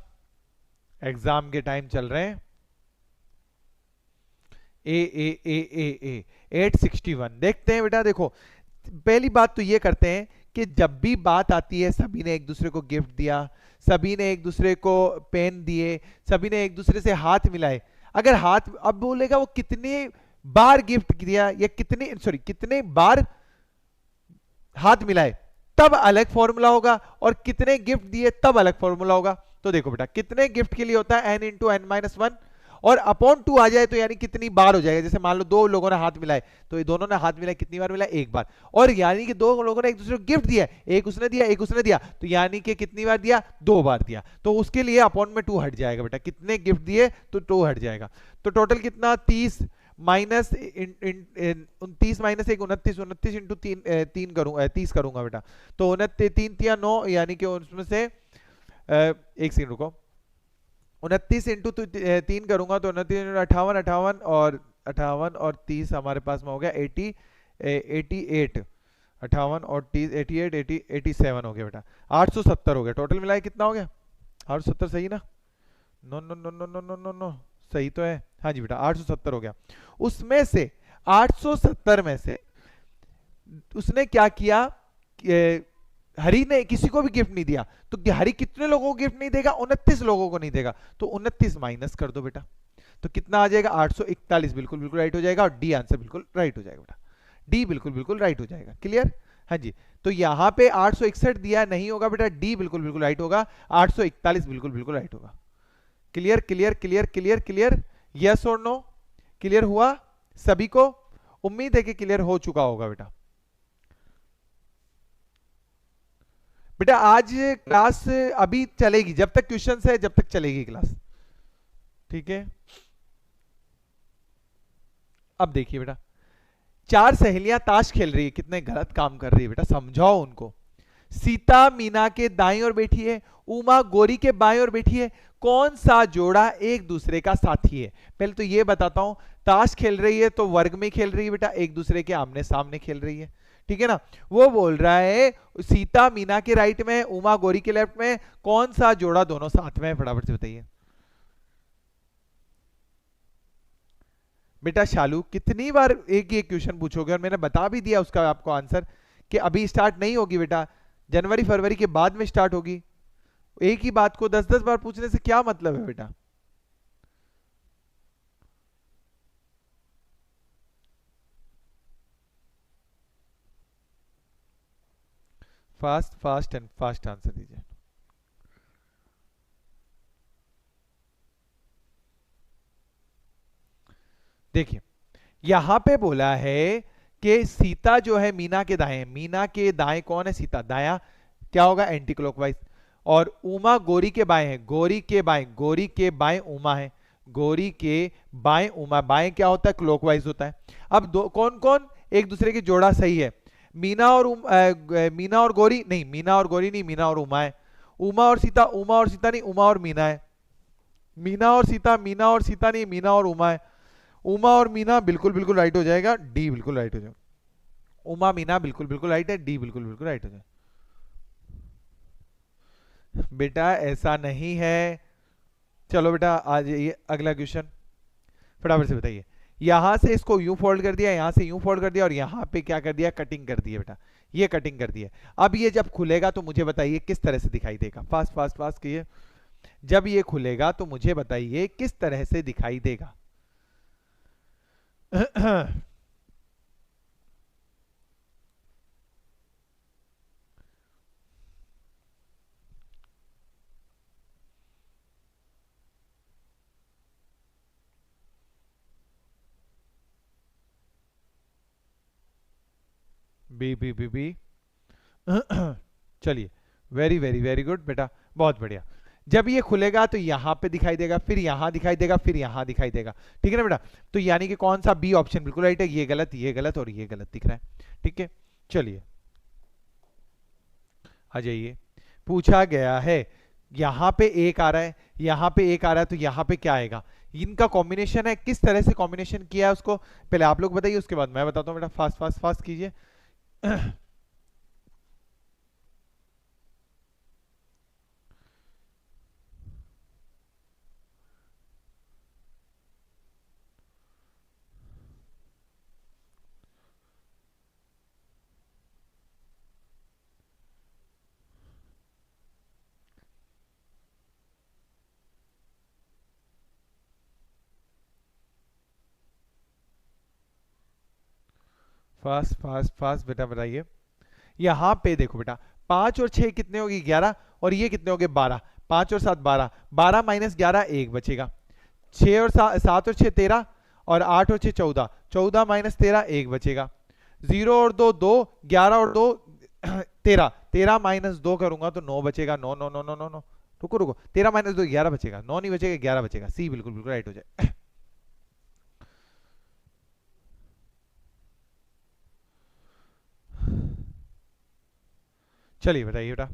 एग्जाम के टाइम चल रहे हैं। ए 861। देखते हैं बेटा, देखो पहली बात तो ये करते हैं कि जब भी बात आती है, सभी ने एक दूसरे को गिफ्ट दिया, सभी ने एक दूसरे को पेन दिए, सभी ने एक दूसरे से हाथ मिलाए। अगर हाथ, अब बोलेगा वो कितने बार गिफ्ट दिया या कितने, सॉरी कितने बार हाथ मिलाए, तब अलग फॉर्मूला होगा, और कितने गिफ्ट दिए तब अलग फॉर्मूला होगा। तो देखो बेटा, कितने गिफ्ट के लिए होता है n into n minus one, और अपॉन 2 आ जाए तो यानी कितनी बार हो जाएगा। जैसे मान लो 2 लोगों ने हाथ मिलाए, तो ये दोनों ने हाथ मिलाए, कितनी बार मिलाए? एक बार। और यानी कि 2 लोगों ने एक दूसरे को गिफ्ट दिया, एक उसने दिया एक उसने दिया, तो यानी कि कितनी बार दिया? 2 बार दिया। तो उसके लिए अपॉन में 2 हट जाएगा बेटा, कितने गिफ्ट दिए तो 2 हट जाएगा। तो टोटल कितना? 30 माइनस 29 माइनस 1 29, 29 इंटू 3 करूंगा, 30 करूंगा बेटा। तो 29 3 3 9, यानी कि उसमें से एक सेकंड रुको, 29 इंटू 3 करूंगा तो 29 58, 58 और 30 हमारे पास में हो गया 88। 58 और 30 88 87 हो गया बेटा। 870 हो गया टोटल मिलाए, कितना हो गया? 870 सही ना? No no no no no no no no, सही तो है। हाँ जी बेटा 870 हो गया। उसमें से 870 में से उसने क्या किया कि हरी ने किसी को भी गिफ्ट नहीं दिया, तो हरी कितने लोगों को गिफ्ट नहीं देगा? 29 लोगों को नहीं देगा। तो 29 माइनस कर दो बेटा, तो कितना आ जाएगा? 841। बिल्कुल बिल्कुल राइट हो जाएगा, और डी आंसर बिल्कुल राइट हो जाएगा बेटा। डी बिल्कुल बिल्कुल राइट हो जाएगा। क्लियर? हाँ जी। तो यहां पे 861 दिया नहीं होगा बेटा, डी बिल्कुल बिल्कुल राइट होगा, 841 बिल्कुल बिल्कुल राइट होगा। Clear clear clear clear clear, yes और नो? क्लियर हुआ सभी को? उम्मीद है कि क्लियर हो चुका होगा बेटा। बेटा आज क्लास अभी चलेगी, जब तक क्वेश्चंस है जब तक चलेगी क्लास, ठीक है? अब देखिए बेटा, चार सहेलियां ताश खेल रही है, कितने गलत काम कर रही है बेटा, समझाओ उनको। सीता मीना के दाईं ओर बैठी है, उमा गौरी के बाईं ओर बैठी है, कौन सा जोड़ा एक दूसरे का साथी है? पहले तो ये बताता हूं, ताश खेल रही है तो वर्ग में खेल रही है बेटा, एक दूसरे के आमने सामने खेल रही है, ठीक है ना? वो बोल रहा है सीता मीना के राइट में, उमा गौरी के लेफ्ट में, कौन सा जोड़ा दोनों साथ में है? फटाफट से बताइए बेटा। शालू कितनी बार एक ही एक क्वेश्चन पूछोगे, और मैंने बता भी दिया उसका आपको आंसर कि अभी स्टार्ट नहीं होगी बेटा, जनवरी फरवरी के बाद में स्टार्ट होगी। एक ही बात को 10-10 बार पूछने से क्या मतलब है बेटा? Fast fast and fast answer दीजिए। देखिए यहां पे बोला है कि सीता जो है मीना के दाएं, मीना के दाएं कौन है? सीता। दाया क्या होगा? Anti clockwise. और उमा गौरी के बाएं है, गौरी के बाएं, गौरी के बाएं उमा है, गौरी के बाएं उमा। बाएं क्या होता है? क्लॉकवाइज होता है। अब दो कौन कौन एक दूसरे की जोड़ा सही है? मीना और मीना और गौरी नहीं, मीना और गौरी नहीं, मीना और उमा है। उमा और सीता, उमा और सीता नहीं, उमा और मीना है। मीना और सीता, मीना और सीता नहीं, मीना और उमा है। उमा और मीना बिल्कुल बिल्कुल राइट हो जाएगा, डी बिल्कुल राइट हो जाएगा। उमा मीना बिल्कुल बिल्कुल राइट है, डी बिल्कुल बिल्कुल राइट हो जाएगा। बेटा ऐसा नहीं है। चलो बेटा आ जाइए अगला क्वेश्चन, फटाफट से बताइए। यहां से इसको यूं फोल्ड कर दिया, यहां से यूं फोल्ड कर दिया, और यहां पे क्या कर दिया? कटिंग कर दी है बेटा, ये कटिंग कर दी है। अब ये जब खुलेगा तो मुझे बताइए किस तरह से दिखाई देगा। फास्ट फास्ट फास्ट कीजिए। जब ये खुलेगा तो मुझे बताइए किस तरह से दिखाई देगा। B B B B. चलिए, वेरी वेरी वेरी गुड बेटा, बहुत बढ़िया। जब ये खुलेगा तो यहां पे दिखाई देगा, फिर यहां दिखाई देगा, फिर यहां दिखाई देगा, ठीक है ना बेटा? तो यानी कि कौन सा बी ऑप्शन बिल्कुल राइट है, ये गलत, ये गलत और ये गलत दिख रहा है, ठीक है? चलिए आ जाइए। पूछा गया है यहां पे एक आ रहा है, यहां पे एक आ रहा है, तो यहां पे क्या आएगा? इनका कॉम्बिनेशन है, किस तरह से कॉम्बिनेशन किया है उसको पहले आप लोग बताइए, उसके बाद मैं बताता हूं बेटा। फास्ट फास्ट फास्ट कीजिए। फास्ट फास्ट फास्ट बेटा बताइए। यहां पे देखो बेटा, 5 और 6 कितने होगी? 11। और ये कितने हो गए? 12। 5 और 7 12, 12 माइनस 11 1 बचेगा। 6 और 7 और 6 13, और 8 और 6 14, 14 माइनस 13 1 बचेगा। 0 और 2 2, 11 और 2 13, 13 माइनस 2 करूंगा तो 9 बचेगा। 9 9 9 9 9 9, रुको रुको, 13 माइनस 2 11 बचेगा, 9 नहीं बचेगा, 11 बचेगा। सी बिल्कुल बिल्कुल राइट हो जाए। चलिए बताइए बेटा,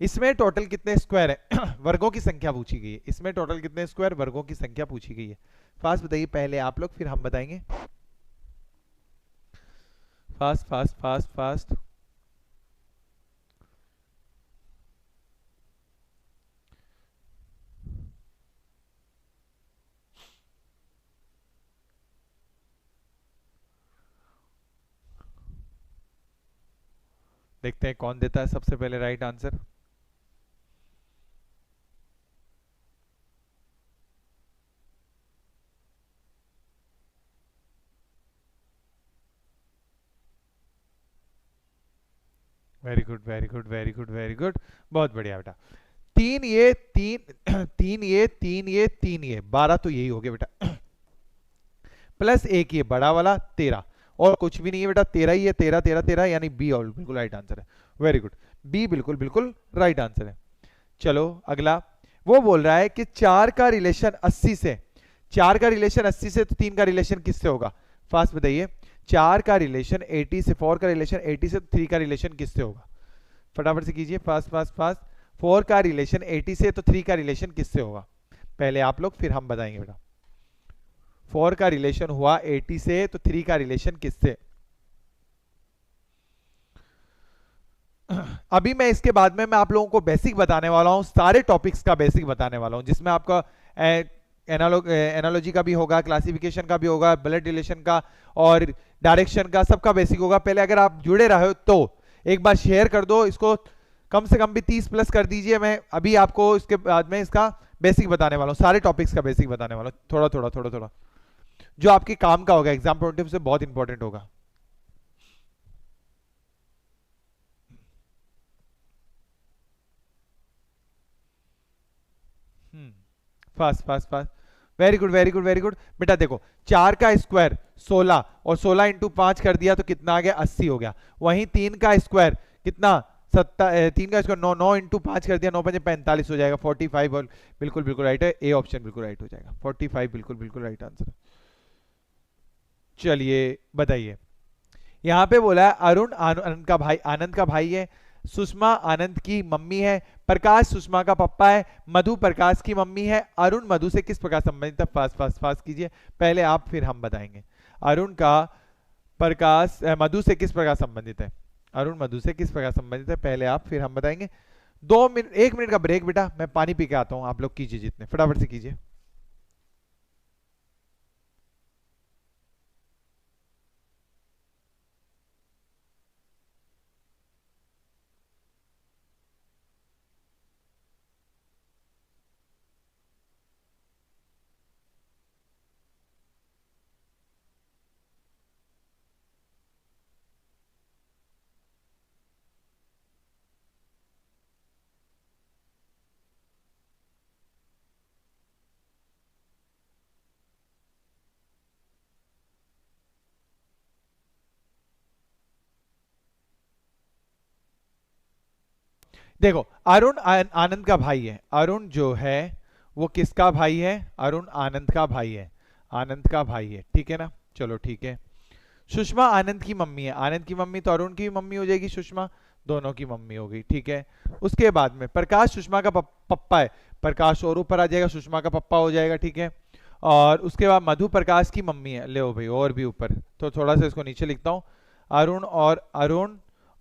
इसमें टोटल कितने स्क्वायर है वर्गों की संख्या पूछी गई है, इसमें टोटल कितने स्क्वायर वर्गों की संख्या पूछी गई है। फास्ट बताइए, पहले आप लोग फिर हम बताएंगे। Fast fast fast fast. देखते हैं कौन देता है सबसे पहले right answer. Very good very good very good very good, बहुत बढ़िया बेटा। तीन ये तीन तीन ये तीन ये तीन ये 12 तो यही हो गया बेटा प्लस एक ये बड़ा वाला 13 और कुछ भी नहीं है बेटा, 13 ही है, 13 13 13 यानी बी और बिल्कुल राइट आंसर है। वेरी गुड, बी बिल्कुल बिल्कुल राइट आंसर है। चलो अगला, वो बोल रहा है कि 4 का रिलेशन 80 से, 4 का रिलेशन 80 से तो 3 का रिलेशन किससे होगा। फास्ट बताइए, 4 का रिलेशन 80 से, 4 का रिलेशन 80 से तो 3 का रिलेशन किससे होगा। फटाफट से कीजिए, फास्ट फास्ट फास्ट। 4 का रिलेशन 80 से तो 3 का रिलेशन किससे होगा, पहले आप लोग फिर हम बताएंगे बेटा। 4 का रिलेशन हुआ 80 से तो 3 का रिलेशन किससे। अभी मैं इसके बाद में मैं आप लोगों को बेसिक बताने वाला हूं, सारे टॉपिक्स का बेसिक बताने वाला हूं, जिसमें आपका एनालॉजी का भी होगा, क्लासिफिकेशन का भी होगा, ब्लड रिलेशन का और डायरेक्शन का, सबका बेसिक होगा। पहले अगर आप जुड़े रहे तो एक बार शेयर कर दो इसको, कम से कम भी 30 प्लस कर दीजिए। मैं अभी आपको इसके बाद में इसका बेसिक बताने वाला हूँ, सारे टॉपिक्स का बेसिक बताने वाला हूँ, थोड़ा थोड़ा थोड़ा थोड़ा, जो आपके काम का होगा, एग्जाम पॉइंट ऑफ व्यू से बहुत इंपॉर्टेंट होगा। Fast fast fast, very good very good very good बेटा। देखो 4 का स्क्वायर 16 और 16 इंटू 5 कर दिया तो कितना आ गया, 80 हो गया। वहीं 3 का स्क्वायर कितना, 3 का स्क्वायर 9, 9 इंटू 5 कर दिया, 9 5 45 हो जाएगा, 45। और बिल्कुल बिल्कुल राइट है, ए ऑप्शन बिल्कुल राइट हो जाएगा, 45 बिल्कुल बिल्कुल राइट आंसर। चलिए बताइए, यहां पे बोला है अरुण आनंद का भाई, आनंद का भाई है, सुषमा आनंद की मम्मी है, प्रकाश सुषमा का पापा है, मधु प्रकाश की मम्मी है, अरुण मधु से किस प्रकार संबंधित है। फास्ट फास्ट फास्ट कीजिए, पहले आप फिर हम बताएंगे। अरुण का प्रकाश मधु से किस प्रकार संबंधित है, अरुण मधु से किस प्रकार संबंधित है, पहले आप फिर हम बताएंगे। 2 मिनट 1 मिनट का ब्रेक बेटा, मैं पानी पी के आता हूं, आप लोग कीजिए जितने, फटाफट से कीजिए। देखो अरुण आनंद का भाई है, अरुण जो है वो किसका भाई है, अरुण आनंद का भाई है, आनंद का भाई है, ठीक है ना। चलो ठीक है। सुषमा आनंद की मम्मी है, आनंद की मम्मी तो अरुण की भी मम्मी हो जाएगी, सुषमा दोनों की मम्मी हो गई, ठीक है। उसके बाद में प्रकाश सुषमा का पप्पा है, प्रकाश और ऊपर आ जाएगा, सुषमा का पप्पा हो जाएगा, ठीक है। और उसके बाद मधु प्रकाश की मम्मी है, ले भाई और भी ऊपर, तो थोड़ा सा इसको नीचे लिखता हूँ। अरुण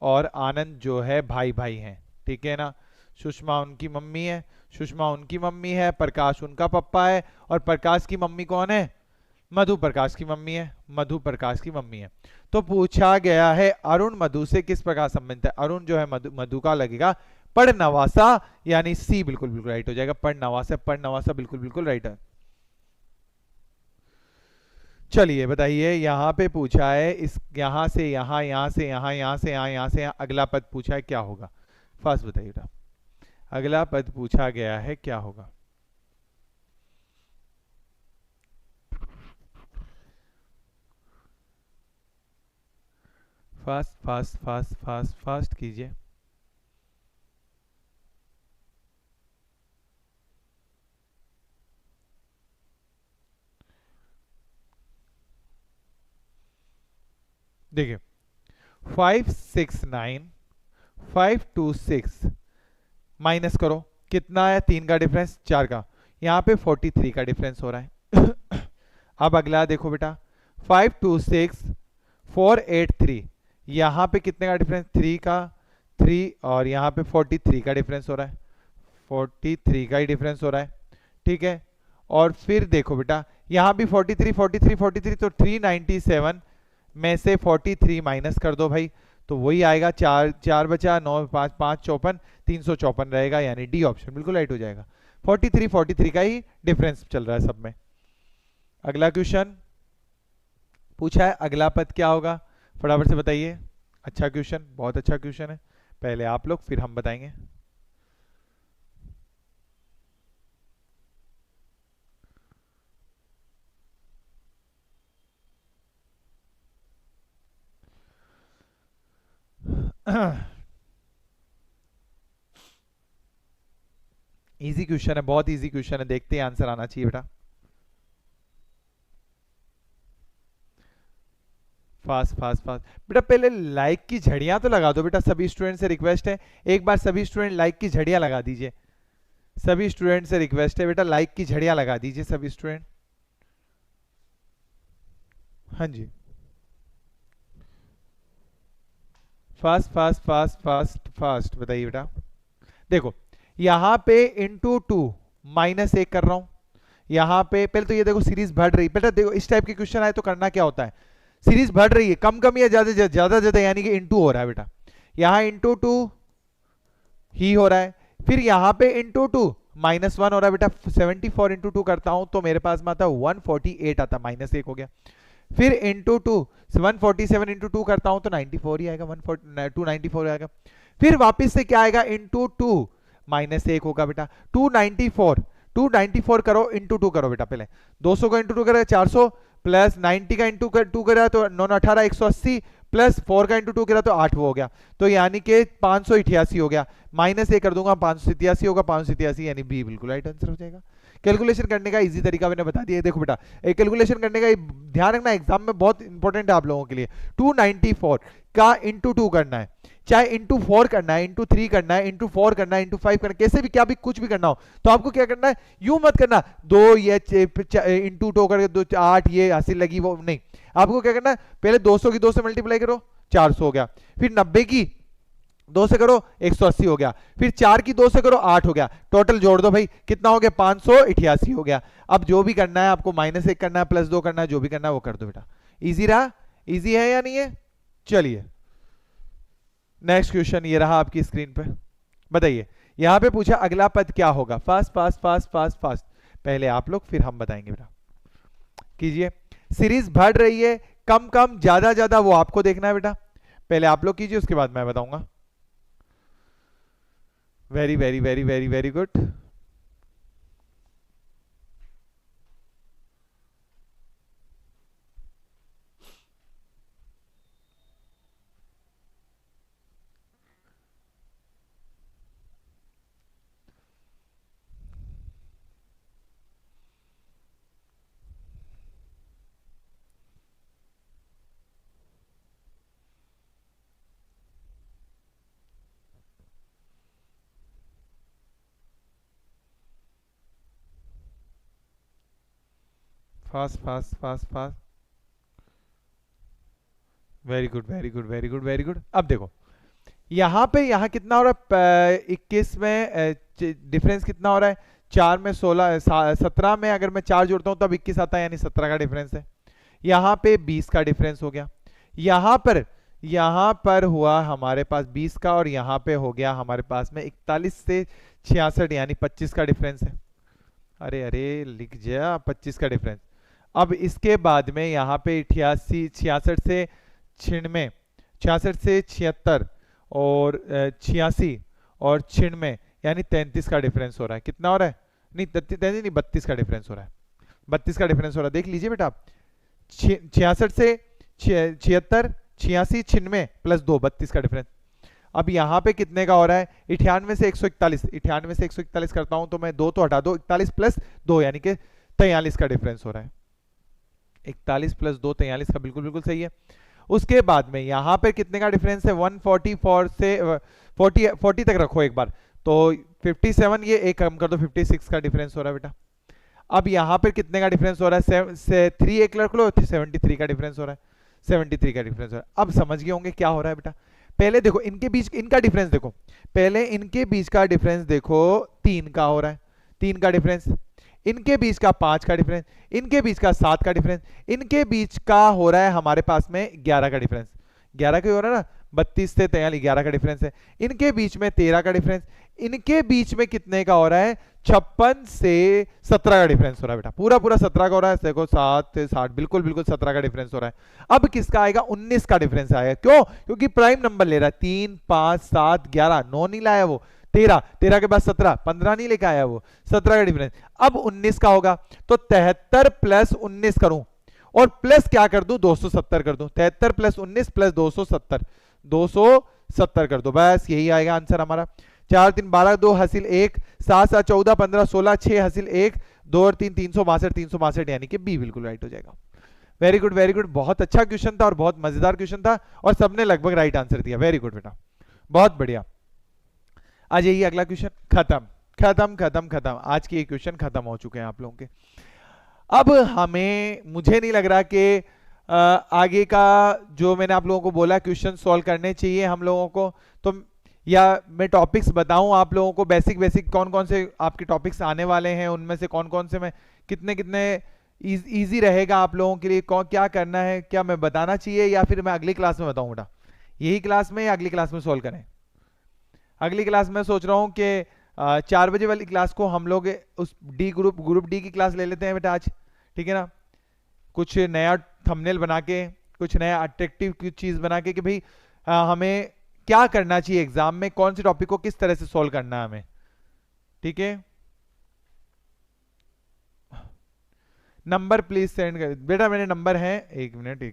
और आनंद जो है भाई भाई हैं, ठीक है ना। सुषमा उनकी मम्मी है, सुषमा उनकी मम्मी है, प्रकाश उनका पप्पा है, और प्रकाश की मम्मी कौन है, मधु प्रकाश की मम्मी है, मधु प्रकाश की मम्मी है। तो पूछा गया है अरुण मधु से किस प्रकार संबंधित है, अरुण जो है मधु, मधु का लगेगा पढ़नवासा, यानी सी बिल्कुल बिल्कुल राइट हो जाएगा, पढ़नवासा, पढ़नवासा बिल्कुल बिल्कुल राइट है। चलिए बताइए, यहां पे पूछा है इस, यहां से यहां, यहां से यहां, यहां से यहां, यहां से यहां, अगला पद पूछा है क्या होगा। फास्ट बताइए, अगला पद पूछा गया है क्या होगा। Fast fast fast fast fast कीजिए। देखिए 569 526 माइनस करो, कितना है 3 का डिफरेंस 4 का, यहाँ पे 43 का डिफरेंस हो रहा है। अब अगला देखो बेटा 526 483, यहाँ पे कितने का डिफरेंस 3 का 3 और यहाँ पे 43 का डिफरेंस हो रहा है, 43 का ही डिफरेंस हो रहा है, ठीक है। और फिर देखो बेटा यहाँ भी 43 43 43 तो 397 में से 43 माइनस कर दो भाई, तो वही आएगा 4 4 बचा 9 5 5 54 354 रहेगा, यानी डी ऑप्शन बिल्कुल राइट हो जाएगा। 43 43 का ही डिफरेंस चल रहा है सब में। अगला क्वेश्चन पूछा है, अगला पद क्या होगा फटाफट से बताइए। अच्छा क्वेश्चन, बहुत अच्छा क्वेश्चन है, पहले आप लोग फिर हम बताएंगे। इजी क्वेश्चन है, बहुत इजी क्वेश्चन है, देखते हैं आंसर आना चाहिए बेटा। फास्ट फास्ट फास्ट बेटा, पहले लाइक की झड़ियां तो लगा दो बेटा, सभी स्टूडेंट से रिक्वेस्ट है, एक बार सभी स्टूडेंट लाइक की झड़ियां लगा दीजिए। सभी स्टूडेंट से रिक्वेस्ट है बेटा, लाइक की झड़ियां लगा दीजिए सभी स्टूडेंट। हाँ जी, fast fast fast fast fast बताइए बेटा। देखो यहां पे इंटू 2 -1 कर रहा हूं, यहां पे पहले तो ये देखो सीरीज बढ़ रही बेटा, देखो इस टाइप के क्वेश्चन आए तो करना क्या होता है, सीरीज बढ़ रही है, कम कम या ज्यादा ज्यादा ज्यादा, यानी कि इंटू हो रहा है बेटा, यहां इंटू 2 ही हो रहा है, फिर यहां पे इंटू 2 -1 हो रहा है बेटा, 74 इंटू 2 करता हूं तो मेरे पास में आता 148 आता, -1 हो गया, फिर इंटू 2 147 इंटू 2 करता हूं तो 94 ही आएगा, 294 आएगा, फिर वापस से क्या आएगा इंटू 2 -1 होगा बेटा, 294 करो इंटू 2 करो बेटा, पहले 200 का इंटू 2 करेगा 400 प्लस 90 का इंटू 2 करा तो 9 18 180 प्लस 4 का इंटू 2 करा तो 8 हो गया, तो यानी कि 588 हो गया, -1 कर दूंगा 587 होगा, 587 यानी बी बिल्कुल राइट आंसर हो जाएगा। कैलकुलेशन करने का इजी तरीका मैंने बता दिया। देखो बेटा कैलकुलेशन करने का ध्यान रखना, एग्जाम में बहुत इंपॉर्टेंट है आप लोगों के लिए। 294 का इंटू 2 करना है, चाहे इंटू 4 करना है, इंटू 3 करना है, इंटू 4 करना है, इंटू 5 करना है, कैसे भी क्या भी कुछ भी करना हो, तो आपको क्या करना है, यूं मत करना 2 ये इंटू 2 करके 2 8 ये हासिल लगी वो नहीं, आपको क्या करना है पहले 200 की 2 से मल्टीप्लाई करो 400 हो गया, फिर 90 की 2 से करो 180 हो गया, फिर 4 की 2 से करो 8 हो गया, टोटल जोड़ दो भाई कितना हो गया 588 हो गया। अब जो भी करना है आपको -1 करना है +2 करना है, जो भी करना है वो कर दो बेटा। इजी रहा, इजी है या नहीं है? चलिए नेक्स्ट क्वेश्चन ये रहा आपकी स्क्रीन पे, बताइए यहां पे पूछा अगला पद क्या होगा, fast fast fast fast fast, पहले आप लोग फिर हम बताएंगे बेटा, कीजिए। सीरीज बढ़ रही है, कम कम ज्यादा ज्यादा वो आपको देखना है बेटा, पहले आप लोग कीजिए उसके बाद मैं बताऊंगा। Very very very very very good. Fast fast fast fast, very good very good very good very good. अब देखो यहाँ पे यहाँ कितना हो रहा है 21 में डिफरेंस कितना हो रहा है, 4 में 16 17 में अगर मैं 4 जोड़ता हूँ तब 21 आता है, यानी 17 का डिफरेंस है। यहाँ पे 20 का डिफरेंस हो गया, यहाँ पर हुआ हमारे पास 20 का, और यहाँ पे हो गया हमारे पास में 41 से 66 यानी 25 का डिफरेंस है। अरे अरे लिख जा 25 का डिफरेंस। अब इसके बाद में यहाँ पे 88 66 से 96 66 से 76 और 86 और 96 यानी 33 का डिफरेंस हो रहा है। कितना हो रहा है, नहीं 33 नहीं 32 का डिफरेंस हो रहा है, 32 का डिफरेंस हो रहा है, देख लीजिए बेटा 66 से 76 86 96 प्लस 2 32 का डिफरेंस। अब यहाँ पे कितने का हो रहा है 98 से 141, 98 से 141 करता हूं तो मैं 2 तो हटा दो, 41 प्लस 2 यानी कि 43 का डिफरेंस हो रहा है। 41 प्लस 2 43 का, बिल्कुल बिल्कुल सही है। उसके बाद में यहाँ पे कितने का डिफरेंस है 144 से 40 तक रखो एक बार, तो 57, ये एक कम कर दो, 56 का डिफरेंस हो रहा है बेटा। अब यहां पर कितने का डिफरेंस हो रहा है, 3 एक लड़क लो, 73 का डिफरेंस हो रहा है, 73 का डिफरेंस हो रहा है। अब समझ गए होंगे क्या हो रहा है बेटा। पहले देखो इनके बीच इनका डिफरेंस देखो, पहले इनके बीच का डिफरेंस देखो 3 का हो रहा है, 3 का डिफरेंस, इनके बीच का 5 का डिफरेंस, इनके बीच का 7 का डिफरेंस, इनके बीच का हो रहा है हमारे पास में 11 का डिफरेंस, 11 का हो रहा है ना, 32 से 43, 11 का डिफरेंस है। इनके बीच में 13 का डिफरेंस, इनके बीच में कितने का हो रहा है, 56 से 17 का डिफरेंस हो रहा है बेटा, पूरा पूरा 17 का हो रहा है। देखो 7 से 60, बिल्कुल बिल्कुल 17 का डिफरेंस हो रहा है। अब किसका आएगा, 19 का डिफरेंस आएगा। क्यों, क्योंकि प्राइम नंबर ले रहा है, 3 5 7 11, 9 नहीं लाया वो, 13, 13 के बाद 17, 15 नहीं लेके आया वो, 17 का डिफरेंस। अब 19 का होगा तो 73 प्लस 19 करूं और प्लस क्या कर दूं, 270 कर दूं, 73 प्लस 19 प्लस 270, 270 कर दो, बस यही आएगा आंसर हमारा। 4 3 12, 2 हासिल 1, 7 7 14 15 16, 6 हासिल 1, 2 और 3 362, 362 यानी कि बी बिल्कुल राइट हो जाएगा। वेरी गुड वेरी गुड, बहुत अच्छा क्वेश्चन था और बहुत मजेदार क्वेश्चन था और सबने लगभग राइट आंसर दिया। वेरी गुड बेटा, बहुत बढ़िया। आज यही अगला क्वेश्चन, खत्म खत्म खत्म खत्म, आज के क्वेश्चन खत्म हो चुके हैं आप लोगों के। अब हमें, मुझे नहीं लग रहा कि आगे का जो मैंने आप लोगों को बोला क्वेश्चन सॉल्व करने चाहिए हम लोगों को, तो या मैं टॉपिक्स बताऊं आप लोगों को, बेसिक बेसिक कौन कौन से आपके टॉपिक्स आने वाले हैं, उनमें से कौन कौन से मैं कितने कितने इजी रहेगा आप लोगों के लिए, कौन क्या करना है, क्या मैं बताना चाहिए या फिर मैं अगली क्लास में बताऊं बेटा, यही क्लास में या अगली क्लास में सॉल्व करें। अगली क्लास में सोच रहा हूं कि 4 बजे वाली क्लास को हम लोग उस ग्रुप डी की क्लास ले लेते हैं बेटा आज, ठीक है ना। कुछ नया थंबनेल बना के, कुछ नया अट्रैक्टिव कुछ चीज बना के कि भाई हमें क्या करना चाहिए एग्जाम में, कौन से टॉपिक को किस तरह से सॉल्व करना है हमें, ठीक है। नंबर प्लीज सेंड कर बेटा, मेरे नंबर है, एक मिनट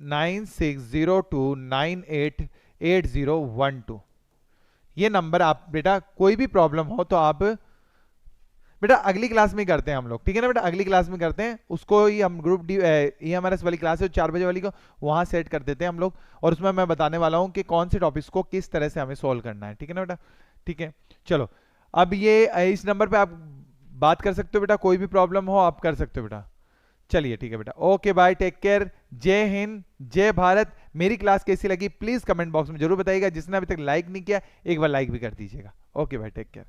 9602988012, ये नंबर आप बेटा, कोई भी प्रॉब्लम हो तो आप बेटा अगली क्लास में करते हैं हम लोग, ठीक है ना बेटा, अगली क्लास में करते हैं उसको ही हम ग्रुप डी, ये हमारे वाली क्लास है 4 बजे वाली को, वहां सेट कर देते हैं हम लोग, और उसमें मैं बताने वाला हूं कि कौन से टॉपिक्स को किस तरह से हमें सॉल्व करना है, ठीक है ना बेटा, ठीक है। चलो अब ये इस नंबर पे आप बात कर सकते हो बेटा, कोई भी प्रॉब्लम हो आप कर सकते हो बेटा। चलिए ठीक है बेटा, ओके बाय, टेक केयर, जय हिंद जय भारत। मेरी क्लास कैसी लगी प्लीज कमेंट बॉक्स में जरूर बताइएगा, जिसने अभी तक लाइक नहीं किया एक बार लाइक भी कर दीजिएगा। ओके भाई, टेक केयर।